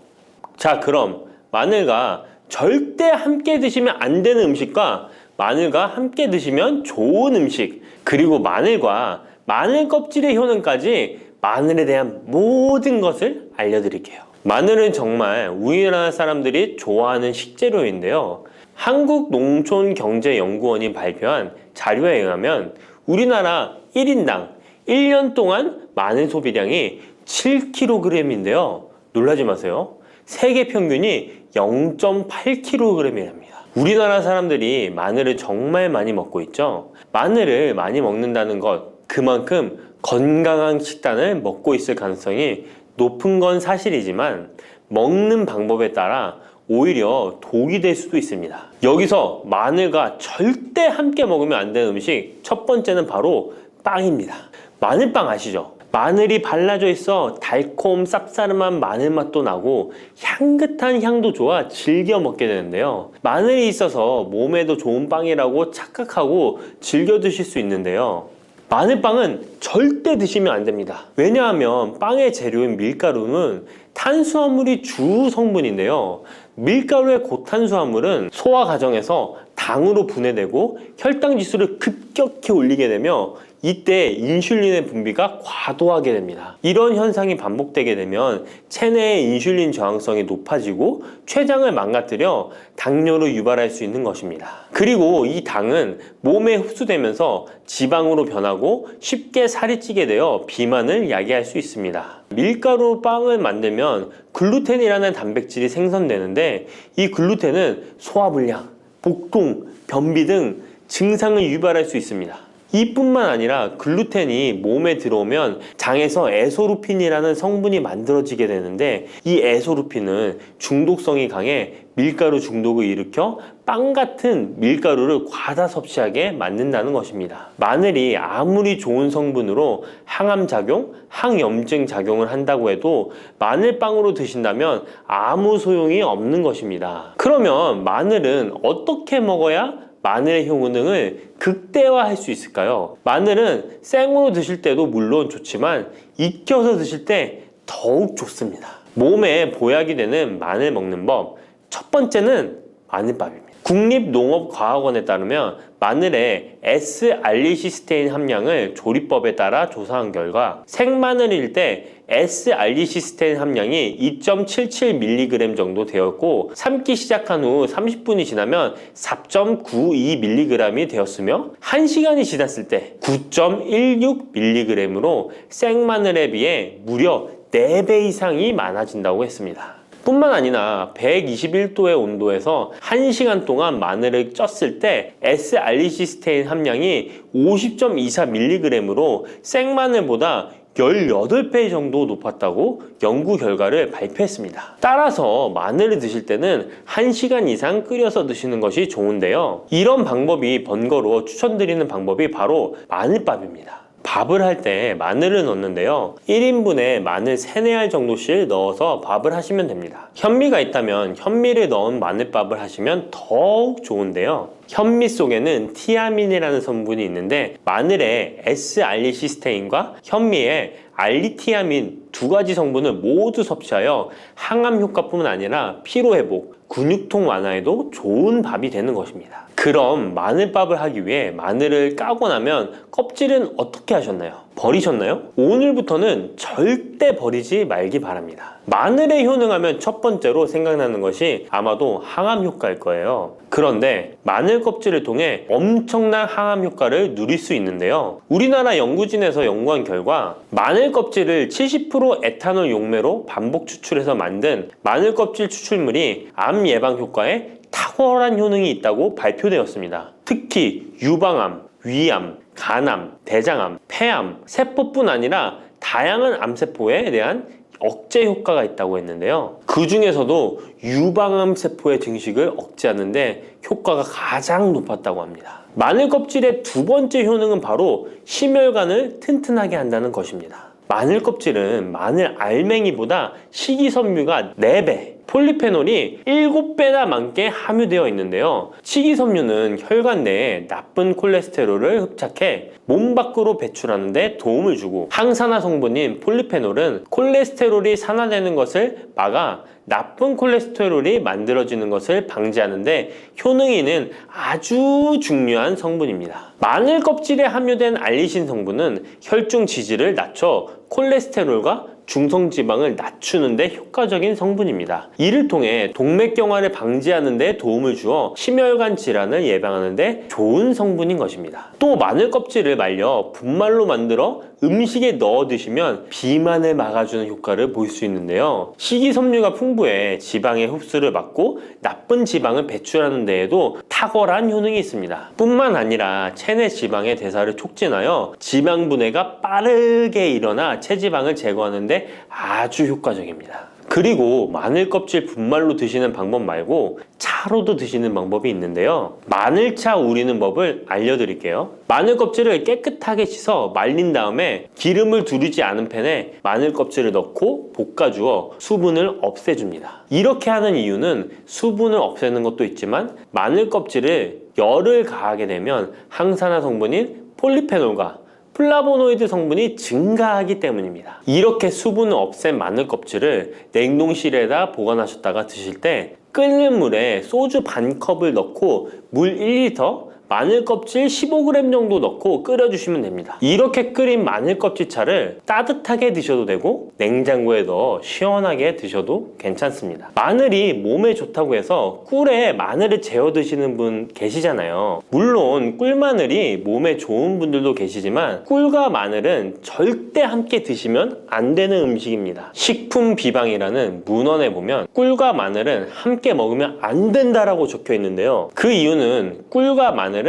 자, 그럼 마늘과 절대 함께 드시면 안 되는 음식과 마늘과 함께 드시면 좋은 음식, 그리고 마늘과 마늘 껍질의 효능까지 마늘에 대한 모든 것을 알려드릴게요. 마늘은 정말 우리나라 사람들이 좋아하는 식재료인데요. 한국농촌경제연구원이 발표한 자료에 의하면 우리나라 1인당 1년 동안 마늘 소비량이 7kg인데요. 놀라지 마세요. 세계 평균이 0.8kg이랍니다. 우리나라 사람들이 마늘을 정말 많이 먹고 있죠. 마늘을 많이 먹는다는 것, 그만큼 건강한 식단을 먹고 있을 가능성이 높은 건 사실이지만 먹는 방법에 따라 오히려 독이 될 수도 있습니다. 여기서 마늘과 절대 함께 먹으면 안 되는 음식 첫 번째는 바로 빵입니다. 마늘빵 아시죠? 마늘이 발라져 있어 달콤 쌉싸름한 마늘 맛도 나고 향긋한 향도 좋아 즐겨 먹게 되는데요. 마늘이 있어서 몸에도 좋은 빵이라고 착각하고 즐겨 드실 수 있는데요. 마늘빵은 절대 드시면 안 됩니다. 왜냐하면 빵의 재료인 밀가루는 탄수화물이 주 성분인데요. 밀가루의 고탄수화물은 소화 과정에서 당으로 분해되고 혈당 지수를 급격히 올리게 되며 이때 인슐린의 분비가 과도하게 됩니다. 이런 현상이 반복되게 되면 체내의 인슐린 저항성이 높아지고 췌장을 망가뜨려 당뇨를 유발할 수 있는 것입니다. 그리고 이 당은 몸에 흡수되면서 지방으로 변하고 쉽게 살이 찌게 되어 비만을 야기할 수 있습니다. 밀가루 빵을 만들면 글루텐이라는 단백질이 생성되는데 이 글루텐은 소화불량, 복통, 변비 등 증상을 유발할 수 있습니다. 이뿐만 아니라 글루텐이 몸에 들어오면 장에서 에소루핀이라는 성분이 만들어지게 되는데 이 에소루핀은 중독성이 강해 밀가루 중독을 일으켜 빵 같은 밀가루를 과다 섭취하게 만든다는 것입니다. 마늘이 아무리 좋은 성분으로 항암작용, 항염증 작용을 한다고 해도 마늘빵으로 드신다면 아무 소용이 없는 것입니다. 그러면 마늘은 어떻게 먹어야 마늘의 효능을 극대화할 수 있을까요? 마늘은 생으로 드실 때도 물론 좋지만 익혀서 드실 때 더욱 좋습니다. 몸에 보약이 되는 마늘 먹는 법, 첫 번째는 마늘밥입니다. 국립농업과학원에 따르면 마늘의 S-알리시스테인 함량을 조리법에 따라 조사한 결과 생마늘일 때 S-알리시스테인 함량이 2.77mg 정도 되었고 삶기 시작한 후 30분이 지나면 4.92mg이 되었으며 1시간이 지났을 때 9.16mg으로 생마늘에 비해 무려 4배 이상이 많아진다고 했습니다. 뿐만 아니라 121도의 온도에서 1시간 동안 마늘을 쪘을 때 S-알리시스테인 함량이 50.24mg으로 생마늘보다 18배 정도 높았다고 연구 결과를 발표했습니다. 따라서 마늘을 드실 때는 1시간 이상 끓여서 드시는 것이 좋은데요. 이런 방법이 번거로워 추천드리는 방법이 바로 마늘밥입니다. 밥을 할 때 마늘을 넣는데요. 1인분에 마늘 3, 4알 정도씩 넣어서 밥을 하시면 됩니다. 현미가 있다면 현미를 넣은 마늘밥을 하시면 더욱 좋은데요. 현미 속에는 티아민이라는 성분이 있는데 마늘의 S-알리시스테인과 현미의 알리티아민 두 가지 성분을 모두 섭취하여 항암 효과뿐만 아니라 피로회복, 근육통 완화에도 좋은 밥이 되는 것입니다. 그럼 마늘밥을 하기 위해 마늘을 까고 나면 껍질은 어떻게 하셨나요? 버리셨나요? 오늘부터는 절대 버리지 말기 바랍니다. 마늘에 효능하면 첫 번째로 생각나는 것이 아마도 항암 효과일 거예요. 그런데 마늘 껍질을 통해 엄청난 항암 효과를 누릴 수 있는데요. 우리나라 연구진에서 연구한 결과 마늘 껍질을 70% 에탄올 용매로 반복 추출해서 만든 마늘 껍질 추출물이 암 예방 효과에 탁월한 효능이 있다고 발표되었습니다. 특히 유방암, 위암, 간암, 대장암, 폐암, 세포뿐 아니라 다양한 암세포에 대한 억제 효과가 있다고 했는데요. 그 중에서도 유방암 세포의 증식을 억제하는 데 효과가 가장 높았다고 합니다. 마늘 껍질의 두 번째 효능은 바로 심혈관을 튼튼하게 한다는 것입니다. 마늘 껍질은 마늘 알맹이보다 식이섬유가 4배, 폴리페놀이 7배나 많게 함유되어 있는데요. 식이섬유는 혈관 내에 나쁜 콜레스테롤을 흡착해 몸 밖으로 배출하는 데 도움을 주고 항산화 성분인 폴리페놀은 콜레스테롤이 산화되는 것을 막아 나쁜 콜레스테롤이 만들어지는 것을 방지하는 데 효능이 있는 아주 중요한 성분입니다. 마늘 껍질에 함유된 알리신 성분은 혈중 지지를 낮춰 콜레스테롤과 중성지방을 낮추는 데 효과적인 성분입니다. 이를 통해 동맥경화를 방지하는 데 도움을 주어 심혈관 질환을 예방하는 데 좋은 성분인 것입니다. 또 마늘 껍질을 말려 분말로 만들어 음식에 넣어 드시면 비만을 막아주는 효과를 볼 수 있는데요. 식이섬유가 풍부해 지방의 흡수를 막고 나쁜 지방을 배출하는 데에도 탁월한 효능이 있습니다. 뿐만 아니라 체내 지방의 대사를 촉진하여 지방 분해가 빠르게 일어나 체지방을 제거하는 데 아주 효과적입니다. 그리고 마늘 껍질 분말로 드시는 방법 말고 차로도 드시는 방법이 있는데요. 마늘차 우리는 법을 알려드릴게요. 마늘 껍질을 깨끗하게 씻어 말린 다음에 기름을 두르지 않은 팬에 마늘 껍질을 넣고 볶아주어 수분을 없애줍니다. 이렇게 하는 이유는 수분을 없애는 것도 있지만 마늘 껍질을 열을 가하게 되면 항산화 성분인 폴리페놀과 플라보노이드 성분이 증가하기 때문입니다. 이렇게 수분을 없앤 마늘 껍질을 냉동실에다 보관하셨다가 드실 때 끓는 물에 소주 반 컵을 넣고 물 1리터, 마늘 껍질 15g 정도 넣고 끓여주시면 됩니다. 이렇게 끓인 마늘 껍질차를 따뜻하게 드셔도 되고 냉장고에 넣어 시원하게 드셔도 괜찮습니다. 마늘이 몸에 좋다고 해서 꿀에 마늘을 재워 드시는 분 계시잖아요. 물론 꿀마늘이 몸에 좋은 분들도 계시지만 꿀과 마늘은 절대 함께 드시면 안 되는 음식입니다. 식품 비방이라는 문헌에 보면 꿀과 마늘은 함께 먹으면 안 된다라고 적혀 있는데요. 그 이유는 꿀과 마늘은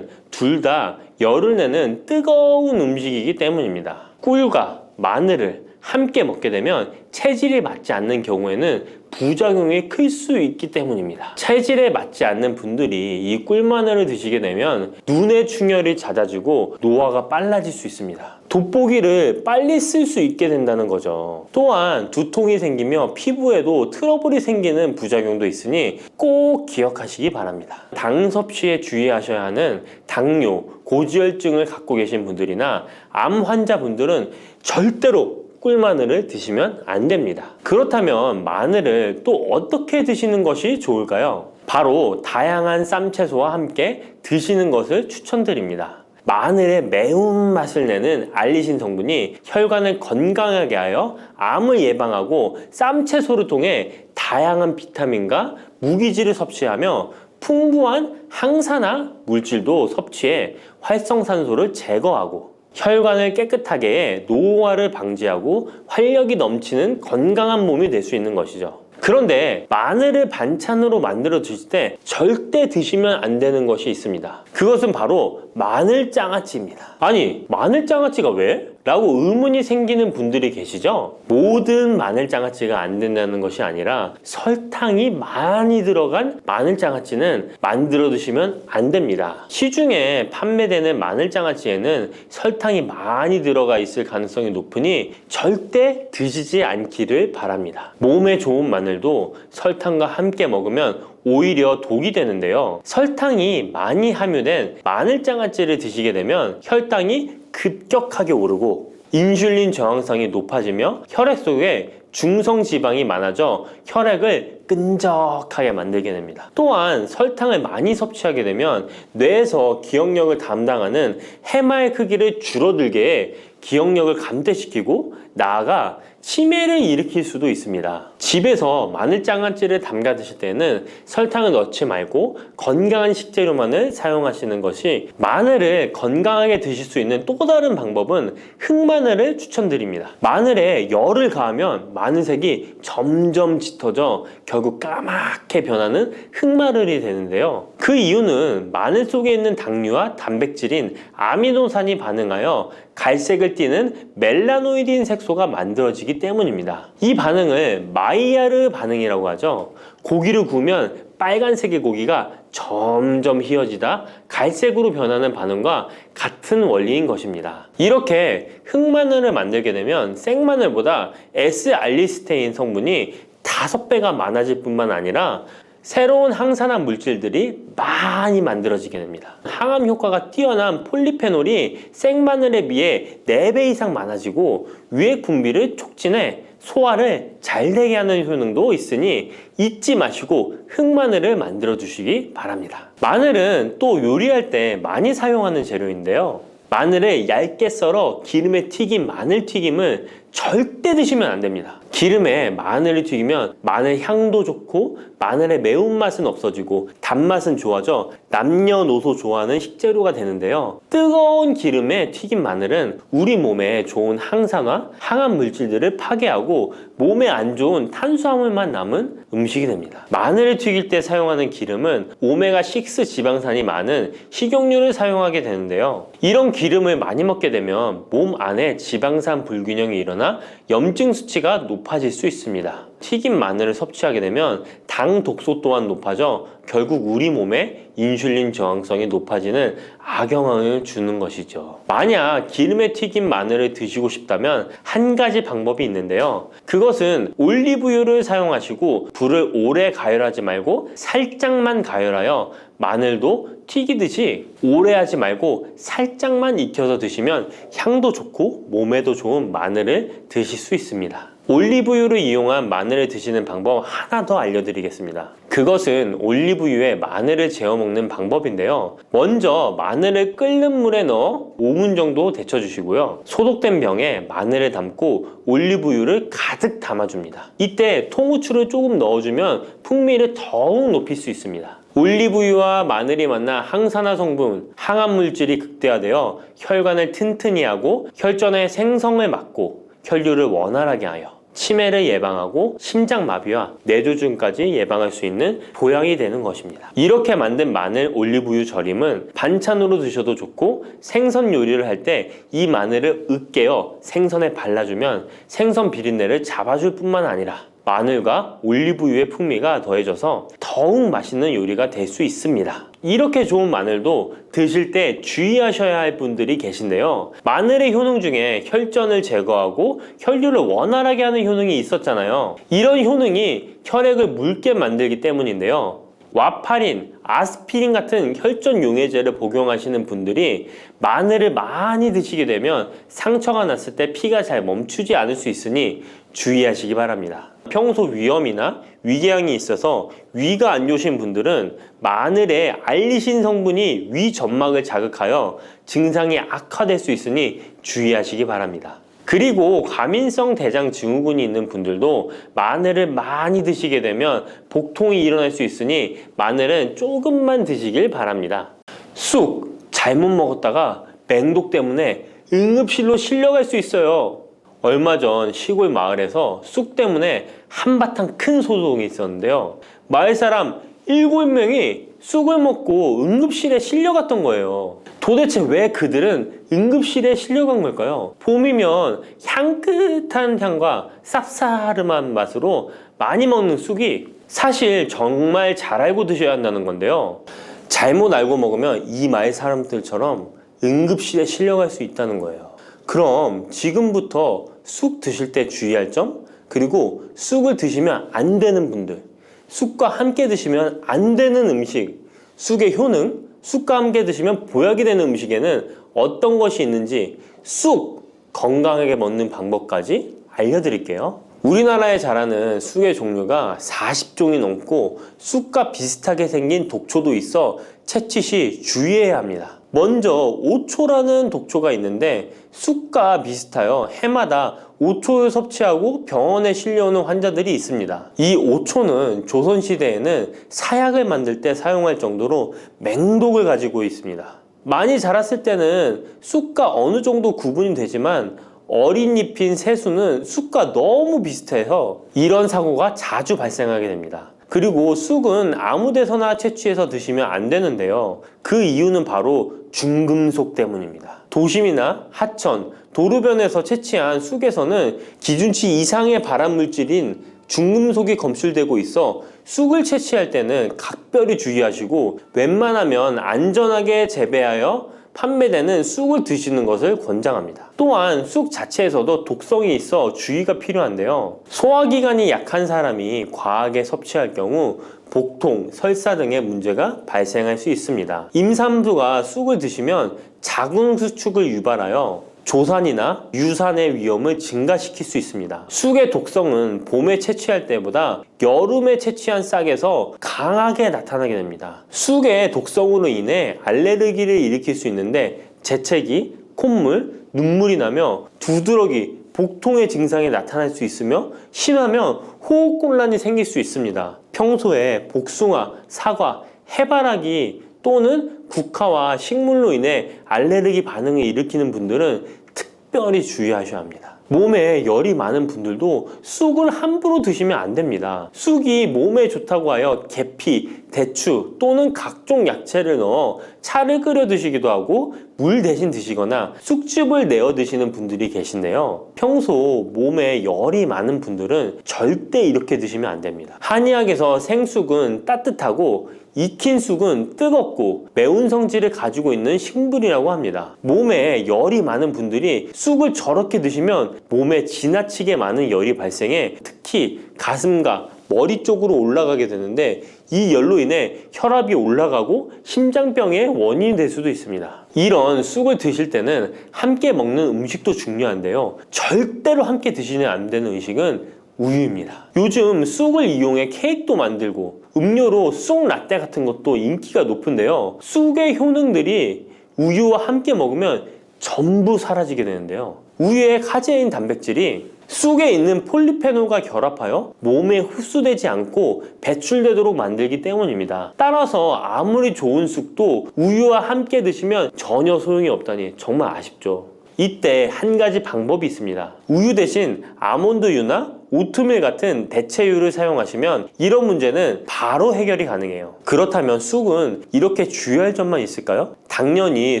둘 다 열을 내는 뜨거운 음식이기 때문입니다. 꿀과 마늘을 함께 먹게 되면 체질이 맞지 않는 경우에는 부작용이 클 수 있기 때문입니다. 체질에 맞지 않는 분들이 이 꿀마늘을 드시게 되면 눈의 충혈이 잦아지고 노화가 빨라질 수 있습니다. 돋보기를 빨리 쓸 수 있게 된다는 거죠. 또한 두통이 생기며 피부에도 트러블이 생기는 부작용도 있으니 꼭 기억하시기 바랍니다. 당 섭취에 주의하셔야 하는 당뇨, 고지혈증을 갖고 계신 분들이나 암 환자분들은 절대로 꿀마늘을 드시면 안 됩니다. 그렇다면 마늘을 또 어떻게 드시는 것이 좋을까요? 바로 다양한 쌈채소와 함께 드시는 것을 추천드립니다. 마늘의 매운맛을 내는 알리신 성분이 혈관을 건강하게 하여 암을 예방하고 쌈채소를 통해 다양한 비타민과 무기질을 섭취하며 풍부한 항산화 물질도 섭취해 활성산소를 제거하고 혈관을 깨끗하게 해 노화를 방지하고 활력이 넘치는 건강한 몸이 될 수 있는 것이죠. 그런데 마늘을 반찬으로 만들어 드실 때 절대 드시면 안 되는 것이 있습니다. 그것은 바로 마늘장아찌입니다. 아니, 마늘장아찌가 왜? 라고 의문이 생기는 분들이 계시죠? 모든 마늘장아찌가 안 된다는 것이 아니라 설탕이 많이 들어간 마늘장아찌는 만들어 드시면 안 됩니다. 시중에 판매되는 마늘장아찌에는 설탕이 많이 들어가 있을 가능성이 높으니 절대 드시지 않기를 바랍니다. 몸에 좋은 마늘도 설탕과 함께 먹으면 오히려 독이 되는데요. 설탕이 많이 함유된 마늘장아찌를 드시게 되면 혈당이 급격하게 오르고 인슐린 저항성이 높아지며 혈액 속에 중성지방이 많아져 혈액을 끈적하게 만들게 됩니다. 또한 설탕을 많이 섭취하게 되면 뇌에서 기억력을 담당하는 해마의 크기를 줄어들게 해 기억력을 감퇴시키고 나아가 치매를 일으킬 수도 있습니다. 집에서 마늘장아찌를 담가 드실 때는 설탕을 넣지 말고 건강한 식재료만을 사용하시는 것이, 마늘을 건강하게 드실 수 있는 또 다른 방법은 흑마늘을 추천드립니다. 마늘에 열을 가하면 마늘색이 점점 짙어져 결국 까맣게 변하는 흑마늘이 되는데요. 그 이유는 마늘 속에 있는 당류와 단백질인 아미노산이 반응하여 갈색을 띠는 멜라노이딘 색소가 만들어지기 때문입니다. 이 반응을 마이야르 반응이라고 하죠. 고기를 구우면 빨간색의 고기가 점점 희어지다 갈색으로 변하는 반응과 같은 원리인 것입니다. 이렇게 흑마늘을 만들게 되면 생마늘보다 S알리스테인 성분이 5배가 많아질 뿐만 아니라 새로운 항산화 물질들이 많이 만들어지게 됩니다. 항암 효과가 뛰어난 폴리페놀이 생마늘에 비해 4배 이상 많아지고 유액 분비를 촉진해 소화를 잘 되게 하는 효능도 있으니 잊지 마시고 흑마늘을 만들어 주시기 바랍니다. 마늘은 또 요리할 때 많이 사용하는 재료인데요. 마늘을 얇게 썰어 기름에 튀긴 마늘 튀김을 절대 드시면 안 됩니다. 기름에 마늘을 튀기면 마늘 향도 좋고 마늘의 매운맛은 없어지고 단맛은 좋아져 남녀노소 좋아하는 식재료가 되는데요. 뜨거운 기름에 튀긴 마늘은 우리 몸에 좋은 항산화, 항암 물질들을 파괴하고 몸에 안 좋은 탄수화물만 남은 음식이 됩니다. 마늘을 튀길 때 사용하는 기름은 오메가6 지방산이 많은 식용유를 사용하게 되는데요. 이런 기름을 많이 먹게 되면 몸 안에 지방산 불균형이 일어나 염증 수치가 높아질 수 있습니다. 튀긴 마늘을 섭취하게 되면 당 독소 또한 높아져 결국 우리 몸에 인슐린 저항성이 높아지는 악영향을 주는 것이죠. 만약 기름에 튀긴 마늘을 드시고 싶다면 한 가지 방법이 있는데요. 그것은 올리브유를 사용하시고 불을 오래 가열하지 말고 살짝만 가열하여 마늘도 튀기듯이 오래 하지 말고 살짝만 익혀서 드시면 향도 좋고 몸에도 좋은 마늘을 드실 수 있습니다. 올리브유를 이용한 마늘을 드시는 방법 하나 더 알려드리겠습니다. 그것은 올리브유에 마늘을 재워 먹는 방법인데요. 먼저 마늘을 끓는 물에 넣어 5분 정도 데쳐주시고요. 소독된 병에 마늘을 담고 올리브유를 가득 담아줍니다. 이때 통후추를 조금 넣어주면 풍미를 더욱 높일 수 있습니다. 올리브유와 마늘이 만나 항산화 성분, 항암 물질이 극대화되어 혈관을 튼튼히 하고 혈전의 생성을 막고 혈류를 원활하게 하여 치매를 예방하고 심장마비와 뇌졸중까지 예방할 수 있는 보약이 되는 것입니다. 이렇게 만든 마늘 올리브유 절임은 반찬으로 드셔도 좋고 생선 요리를 할 때 이 마늘을 으깨어 생선에 발라주면 생선 비린내를 잡아줄 뿐만 아니라 마늘과 올리브유의 풍미가 더해져서 더욱 맛있는 요리가 될 수 있습니다. 이렇게 좋은 마늘도 드실 때 주의하셔야 할 분들이 계신데요. 마늘의 효능 중에 혈전을 제거하고 혈류를 원활하게 하는 효능이 있었잖아요. 이런 효능이 혈액을 묽게 만들기 때문인데요. 와파린, 아스피린 같은 혈전 용해제를 복용하시는 분들이 마늘을 많이 드시게 되면 상처가 났을 때 피가 잘 멈추지 않을 수 있으니 주의하시기 바랍니다. 평소 위염이나 위궤양이 있어서 위가 안 좋으신 분들은 마늘에 알리신 성분이 위 점막을 자극하여 증상이 악화될 수 있으니 주의하시기 바랍니다. 그리고 과민성 대장 증후군이 있는 분들도 마늘을 많이 드시게 되면 복통이 일어날 수 있으니 마늘은 조금만 드시길 바랍니다. 쑥 잘못 먹었다가 맹독 때문에 응급실로 실려갈 수 있어요. 얼마 전 시골 마을에서 쑥 때문에 한바탕 큰 소동이 있었는데요. 마을 사람 7명이 쑥을 먹고 응급실에 실려갔던 거예요. 도대체 왜 그들은 응급실에 실려간 걸까요? 봄이면 향긋한 향과 쌉싸름한 맛으로 많이 먹는 쑥이 사실 정말 잘 알고 드셔야 한다는 건데요. 잘못 알고 먹으면 이 마을 사람들처럼 응급실에 실려갈 수 있다는 거예요. 그럼 지금부터 쑥 드실 때 주의할 점, 그리고 쑥을 드시면 안 되는 분들, 쑥과 함께 드시면 안 되는 음식, 쑥의 효능, 쑥과 함께 드시면 보약이 되는 음식에는 어떤 것이 있는지 쑥 건강하게 먹는 방법까지 알려드릴게요. 우리나라에 자라는 쑥의 종류가 40종이 넘고 쑥과 비슷하게 생긴 독초도 있어 채취 시 주의해야 합니다. 먼저 오초라는 독초가 있는데 쑥과 비슷하여 해마다 오초를 섭취하고 병원에 실려오는 환자들이 있습니다. 이 오초는 조선시대에는 사약을 만들 때 사용할 정도로 맹독을 가지고 있습니다. 많이 자랐을 때는 쑥과 어느 정도 구분이 되지만 어린 잎인 새수는 쑥과 너무 비슷해서 이런 사고가 자주 발생하게 됩니다. 그리고 쑥은 아무 데서나 채취해서 드시면 안 되는데요. 그 이유는 바로 중금속 때문입니다. 도심이나 하천, 도로변에서 채취한 쑥에서는 기준치 이상의 발암물질인 중금속이 검출되고 있어 쑥을 채취할 때는 각별히 주의하시고 웬만하면 안전하게 재배하여 판매되는 쑥을 드시는 것을 권장합니다. 또한 쑥 자체에서도 독성이 있어 주의가 필요한데요. 소화기관이 약한 사람이 과하게 섭취할 경우 복통, 설사 등의 문제가 발생할 수 있습니다. 임산부가 쑥을 드시면 자궁수축을 유발하여 조산이나 유산의 위험을 증가시킬 수 있습니다. 쑥의 독성은 봄에 채취할 때보다 여름에 채취한 싹에서 강하게 나타나게 됩니다. 쑥의 독성으로 인해 알레르기를 일으킬 수 있는데 재채기, 콧물, 눈물이 나며 두드러기, 복통의 증상이 나타날 수 있으며 심하면 호흡곤란이 생길 수 있습니다. 평소에 복숭아, 사과, 해바라기 또는 국화와 식물로 인해 알레르기 반응을 일으키는 분들은 특별히 주의하셔야 합니다. 몸에 열이 많은 분들도 쑥을 함부로 드시면 안 됩니다. 쑥이 몸에 좋다고 하여 계피, 대추 또는 각종 야채를 넣어 차를 끓여 드시기도 하고 물 대신 드시거나 쑥즙을 내어 드시는 분들이 계신데요. 평소 몸에 열이 많은 분들은 절대 이렇게 드시면 안 됩니다. 한의학에서 생쑥은 따뜻하고 익힌 쑥은 뜨겁고 매운 성질을 가지고 있는 식물이라고 합니다. 몸에 열이 많은 분들이 쑥을 저렇게 드시면 몸에 지나치게 많은 열이 발생해 특히 가슴과 머리 쪽으로 올라가게 되는데 이 열로 인해 혈압이 올라가고 심장병의 원인이 될 수도 있습니다. 이런 쑥을 드실 때는 함께 먹는 음식도 중요한데요. 절대로 함께 드시면 안 되는 음식은 우유입니다. 요즘 쑥을 이용해 케이크도 만들고 음료로 쑥 라떼 같은 것도 인기가 높은데요. 쑥의 효능들이 우유와 함께 먹으면 전부 사라지게 되는데요. 우유의 카제인 단백질이 쑥에 있는 폴리페놀과 결합하여 몸에 흡수되지 않고 배출되도록 만들기 때문입니다. 따라서 아무리 좋은 쑥도 우유와 함께 드시면 전혀 소용이 없다니 정말 아쉽죠. 이때 한 가지 방법이 있습니다. 우유 대신 아몬드유나 오트밀 같은 대체유를 사용하시면 이런 문제는 바로 해결이 가능해요. 그렇다면 쑥은 이렇게 주의할 점만 있을까요? 당연히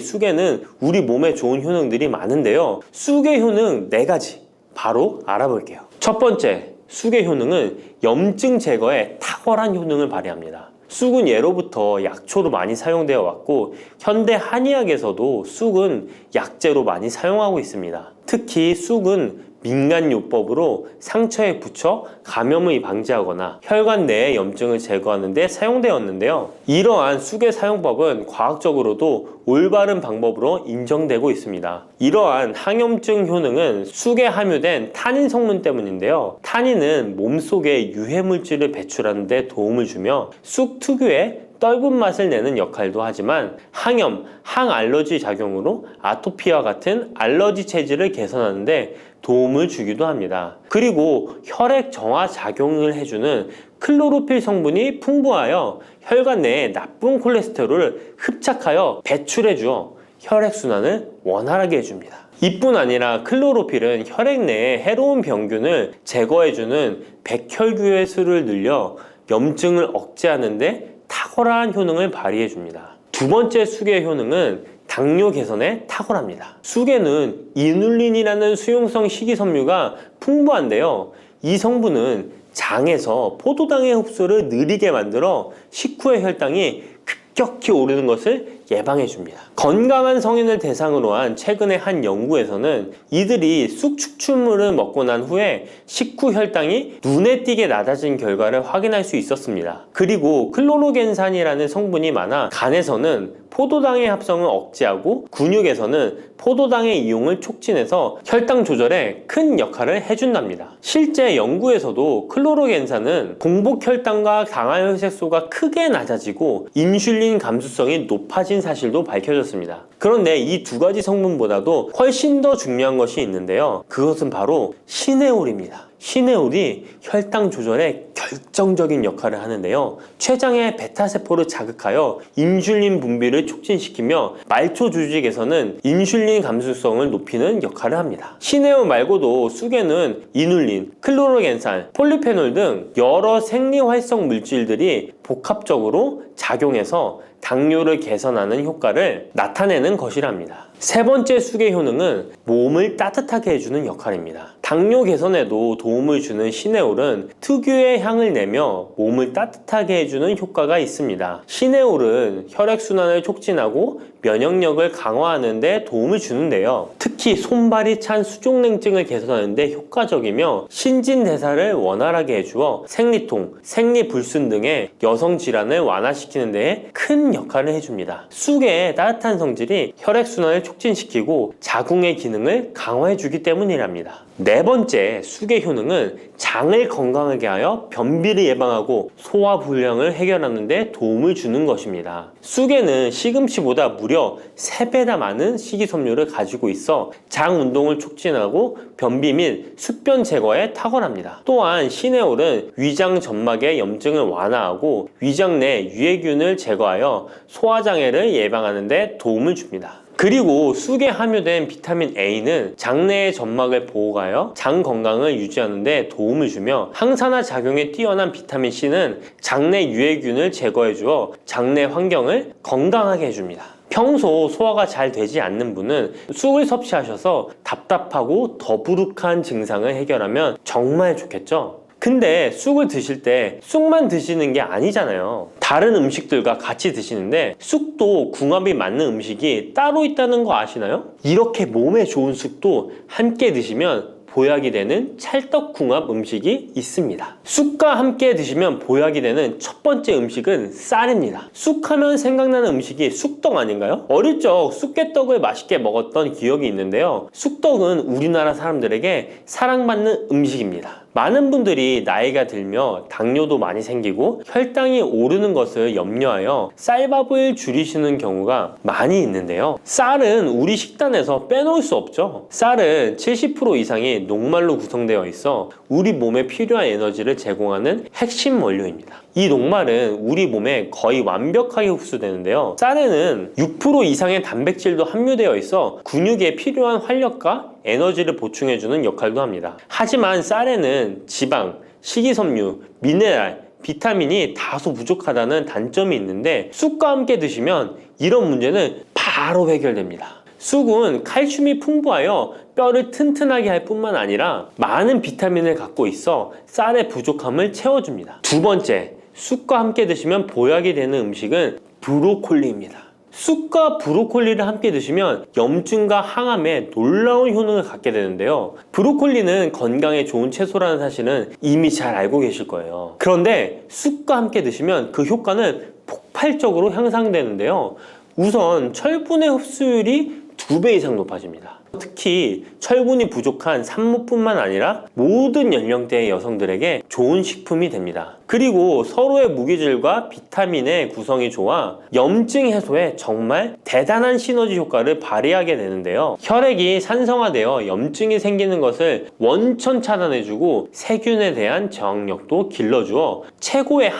쑥에는 우리 몸에 좋은 효능들이 많은데요. 쑥의 효능 4가지 바로 알아볼게요. 첫 번째, 쑥의 효능은 염증 제거에 탁월한 효능을 발휘합니다. 쑥은 예로부터 약초로 많이 사용되어 왔고 현대 한의학에서도 쑥은 약재로 많이 사용하고 있습니다. 특히 쑥은 민간요법으로 상처에 붙여 감염을 방지하거나 혈관 내의 염증을 제거하는 데 사용되었는데요. 이러한 쑥의 사용법은 과학적으로도 올바른 방법으로 인정되고 있습니다. 이러한 항염증 효능은 쑥에 함유된 타닌 성분 때문인데요. 타닌은 몸속에 유해물질을 배출하는 데 도움을 주며 쑥 특유의 떫은 맛을 내는 역할도 하지만 항염, 항알러지 작용으로 아토피와 같은 알러지 체질을 개선하는 데 도움을 주기도 합니다. 그리고 혈액 정화 작용을 해주는 클로로필 성분이 풍부하여 혈관 내에 나쁜 콜레스테롤을 흡착하여 배출해 주어 혈액순환을 원활하게 해줍니다. 이뿐 아니라 클로로필은 혈액 내에 해로운 병균을 제거해주는 백혈구의 수를 늘려 염증을 억제하는 데 탁월한 효능을 발휘해 줍니다. 두 번째 쑥의 효능은 당뇨 개선에 탁월합니다. 쑥에는 이눌린이라는 수용성 식이섬유가 풍부한데요. 이 성분은 장에서 포도당의 흡수를 느리게 만들어 식후의 혈당이 급격히 오르는 것을 예방해 줍니다. 건강한 성인을 대상으로 한 최근의 한 연구에서는 이들이 쑥 추출물을 먹고 난 후에 식후 혈당이 눈에 띄게 낮아진 결과를 확인할 수 있었습니다. 그리고 클로로겐산이라는 성분이 많아 간에서는 포도당의 합성을 억제하고 근육에서는 포도당의 이용을 촉진해서 혈당 조절에 큰 역할을 해준답니다. 실제 연구에서도 클로로겐산은 공복 혈당과 당화혈색소가 크게 낮아지고 인슐린 감수성이 높아진 사실도 밝혀졌습니다. 그런데 이 두 가지 성분보다도 훨씬 더 중요한 것이 있는데요. 그것은 바로 시네올입니다. 시네올이 혈당 조절에 결정적인 역할을 하는데요. 췌장의 베타세포를 자극하여 인슐린 분비를 촉진시키며 말초 조직에서는 인슐린 감수성을 높이는 역할을 합니다. 시네올 말고도 쑥에는 이눌린, 클로로겐산, 폴리페놀 등 여러 생리활성 물질들이 복합적으로 작용해서 당뇨를 개선하는 효과를 나타내는 것이랍니다. 세 번째 쑥의 효능은 몸을 따뜻하게 해주는 역할입니다. 당뇨 개선에도 도움을 주는 시네올은 특유의 향을 내며 몸을 따뜻하게 해주는 효과가 있습니다. 시네올은 혈액순환을 촉진하고 면역력을 강화하는 데 도움을 주는데요. 특히 손발이 찬 수족냉증을 개선하는 데 효과적이며 신진대사를 원활하게 해주어 생리통, 생리불순 등의 여성 질환을 완화시키는 데 큰 역할을 해줍니다. 쑥의 따뜻한 성질이 혈액순환을 촉진시키고 자궁의 기능을 강화해주기 때문이랍니다. 네 번째 쑥의 효능은 장을 건강하게 하여 변비를 예방하고 소화불량을 해결하는 데 도움을 주는 것입니다. 쑥에는 시금치보다 무려 3배나 많은 식이섬유를 가지고 있어 장 운동을 촉진하고 변비 및 숙변 제거에 탁월합니다. 또한 시네올은 위장 점막의 염증을 완화하고 위장 내 유해균을 제거하여 소화장애를 예방하는 데 도움을 줍니다. 그리고 쑥에 함유된 비타민 A는 장내의 점막을 보호하여 장 건강을 유지하는 데 도움을 주며 항산화 작용에 뛰어난 비타민 C는 장내 유해균을 제거해 주어 장내 환경을 건강하게 해줍니다. 평소 소화가 잘 되지 않는 분은 쑥을 섭취하셔서 답답하고 더부룩한 증상을 해결하면 정말 좋겠죠? 근데 쑥을 드실 때 쑥만 드시는 게 아니잖아요. 다른 음식들과 같이 드시는데 쑥도 궁합이 맞는 음식이 따로 있다는 거 아시나요? 이렇게 몸에 좋은 쑥도 함께 드시면 보약이 되는 찰떡궁합 음식이 있습니다. 쑥과 함께 드시면 보약이 되는 첫 번째 음식은 쌀입니다. 쑥하면 생각나는 음식이 쑥떡 아닌가요? 어릴 적 쑥개떡을 맛있게 먹었던 기억이 있는데요. 쑥떡은 우리나라 사람들에게 사랑받는 음식입니다. 많은 분들이 나이가 들며 당뇨도 많이 생기고 혈당이 오르는 것을 염려하여 쌀밥을 줄이시는 경우가 많이 있는데요. 쌀은 우리 식단에서 빼놓을 수 없죠. 쌀은 70% 이상이 녹말로 구성되어 있어 우리 몸에 필요한 에너지를 제공하는 핵심 원료입니다. 이 녹말은 우리 몸에 거의 완벽하게 흡수되는데요. 쌀에는 6% 이상의 단백질도 함유되어 있어 근육에 필요한 활력과 에너지를 보충해주는 역할도 합니다. 하지만 쌀에는 지방, 식이섬유, 미네랄, 비타민이 다소 부족하다는 단점이 있는데 쑥과 함께 드시면 이런 문제는 바로 해결됩니다. 쑥은 칼슘이 풍부하여 뼈를 튼튼하게 할 뿐만 아니라 많은 비타민을 갖고 있어 쌀의 부족함을 채워줍니다. 두 번째, 쑥과 함께 드시면 보약이 되는 음식은 브로콜리입니다. 쑥과 브로콜리를 함께 드시면 염증과 항암에 놀라운 효능을 갖게 되는데요. 브로콜리는 건강에 좋은 채소라는 사실은 이미 잘 알고 계실 거예요. 그런데 쑥과 함께 드시면 그 효과는 폭발적으로 향상되는데요. 우선 철분의 흡수율이 2배 이상 높아집니다. 특히 철분이 부족한 산모뿐만 아니라 모든 연령대의 여성들에게 좋은 식품이 됩니다. 그리고 서로의 무기질과 비타민의 구성이 좋아 염증 해소에 정말 대단한 시너지 효과를 발휘하게 되는데요. 혈액이 산성화되어 염증이 생기는 것을 원천 차단해주고 세균에 대한 저항력도 길러주어 최고의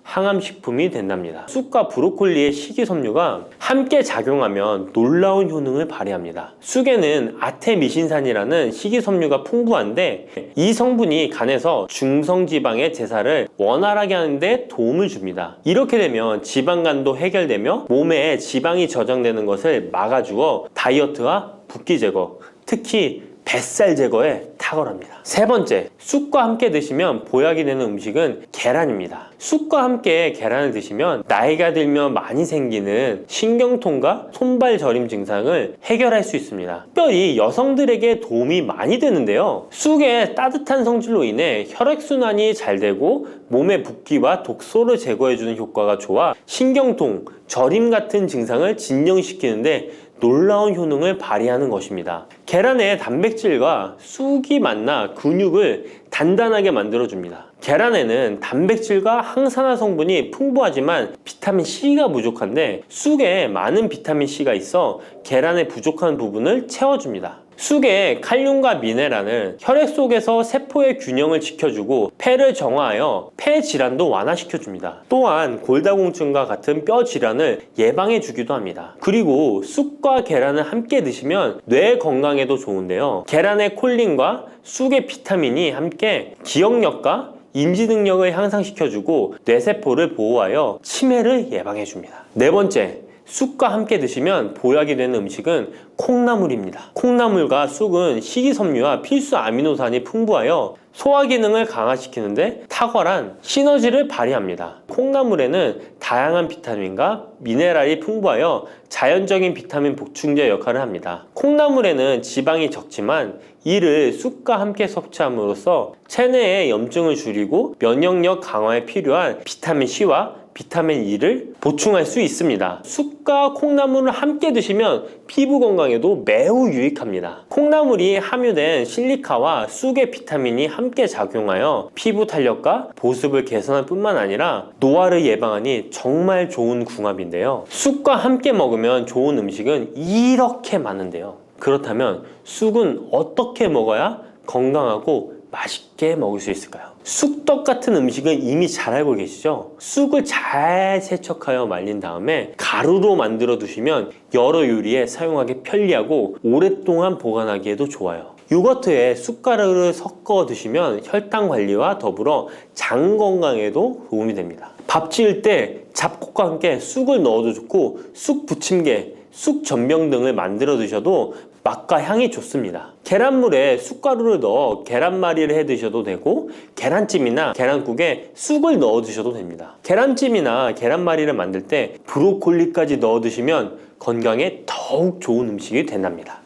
항암식품이 된답니다. 쑥과 브로콜리의 식이섬유가 함께 작용하면 놀라운 효능을 발휘합니다. 쑥에는 아테미신산이라는 식이섬유가 풍부한데 이 성분이 간에서 중성지방의 제사를 원활하게 하는데 도움을 줍니다. 이렇게 되면 지방간도 해결되며 몸에 지방이 저장되는 것을 막아주어 다이어트와 붓기 제거, 특히 뱃살 제거에 탁월합니다. 세 번째, 쑥과 함께 드시면 보약이 되는 음식은 계란입니다. 쑥과 함께 계란을 드시면 나이가 들면 많이 생기는 신경통과 손발 저림 증상을 해결할 수 있습니다. 특별히 여성들에게 도움이 많이 되는데요. 쑥의 따뜻한 성질로 인해 혈액순환이 잘 되고 몸의 붓기와 독소를 제거해주는 효과가 좋아 신경통, 저림 같은 증상을 진정시키는데 놀라운 효능을 발휘하는 것입니다. 계란의 단백질과 쑥이 만나 근육을 단단하게 만들어줍니다. 계란에는 단백질과 항산화 성분이 풍부하지만 비타민 C가 부족한데 쑥에 많은 비타민 C가 있어 계란의 부족한 부분을 채워줍니다. 쑥의 칼륨과 미네랄은 혈액 속에서 세포의 균형을 지켜주고 폐를 정화하여 폐 질환도 완화시켜줍니다. 또한 골다공증과 같은 뼈 질환을 예방해주기도 합니다. 그리고 쑥과 계란을 함께 드시면 뇌 건강에도 좋은데요. 계란의 콜린과 쑥의 비타민이 함께 기억력과 인지 능력을 향상시켜주고 뇌세포를 보호하여 치매를 예방해줍니다. 네 번째, 쑥과 함께 드시면 보약이 되는 음식은 콩나물입니다. 콩나물과 쑥은 식이섬유와 필수 아미노산이 풍부하여 소화 기능을 강화시키는데 탁월한 시너지를 발휘합니다. 콩나물에는 다양한 비타민과 미네랄이 풍부하여 자연적인 비타민 보충제 역할을 합니다. 콩나물에는 지방이 적지만 이를 쑥과 함께 섭취함으로써 체내의 염증을 줄이고 면역력 강화에 필요한 비타민 C와 비타민 E를 보충할 수 있습니다. 쑥과 콩나물을 함께 드시면 피부 건강에도 매우 유익합니다. 콩나물이 함유된 실리카와 쑥의 비타민이 함께 작용하여 피부 탄력과 보습을 개선할 뿐만 아니라 노화를 예방하니 정말 좋은 궁합인데요. 쑥과 함께 먹으면 좋은 음식은 이렇게 많은데요. 그렇다면 쑥은 어떻게 먹어야 건강하고 맛있게 먹을 수 있을까요? 쑥떡 같은 음식은 이미 잘 알고 계시죠? 쑥을 잘 세척하여 말린 다음에 가루로 만들어 두시면 여러 요리에 사용하기 편리하고 오랫동안 보관하기에도 좋아요. 요거트에 쑥가루를 섞어 드시면 혈당 관리와 더불어 장 건강에도 도움이 됩니다. 밥 지을 때 잡곡과 함께 쑥을 넣어도 좋고 쑥 부침개, 쑥 전병 등을 만들어 드셔도 맛과 향이 좋습니다. 계란물에 쑥가루를 넣어 계란말이를 해 드셔도 되고 계란찜이나 계란국에 쑥을 넣어 드셔도 됩니다. 계란찜이나 계란말이를 만들 때 브로콜리까지 넣어 드시면 건강에 더욱 좋은 음식이 된답니다.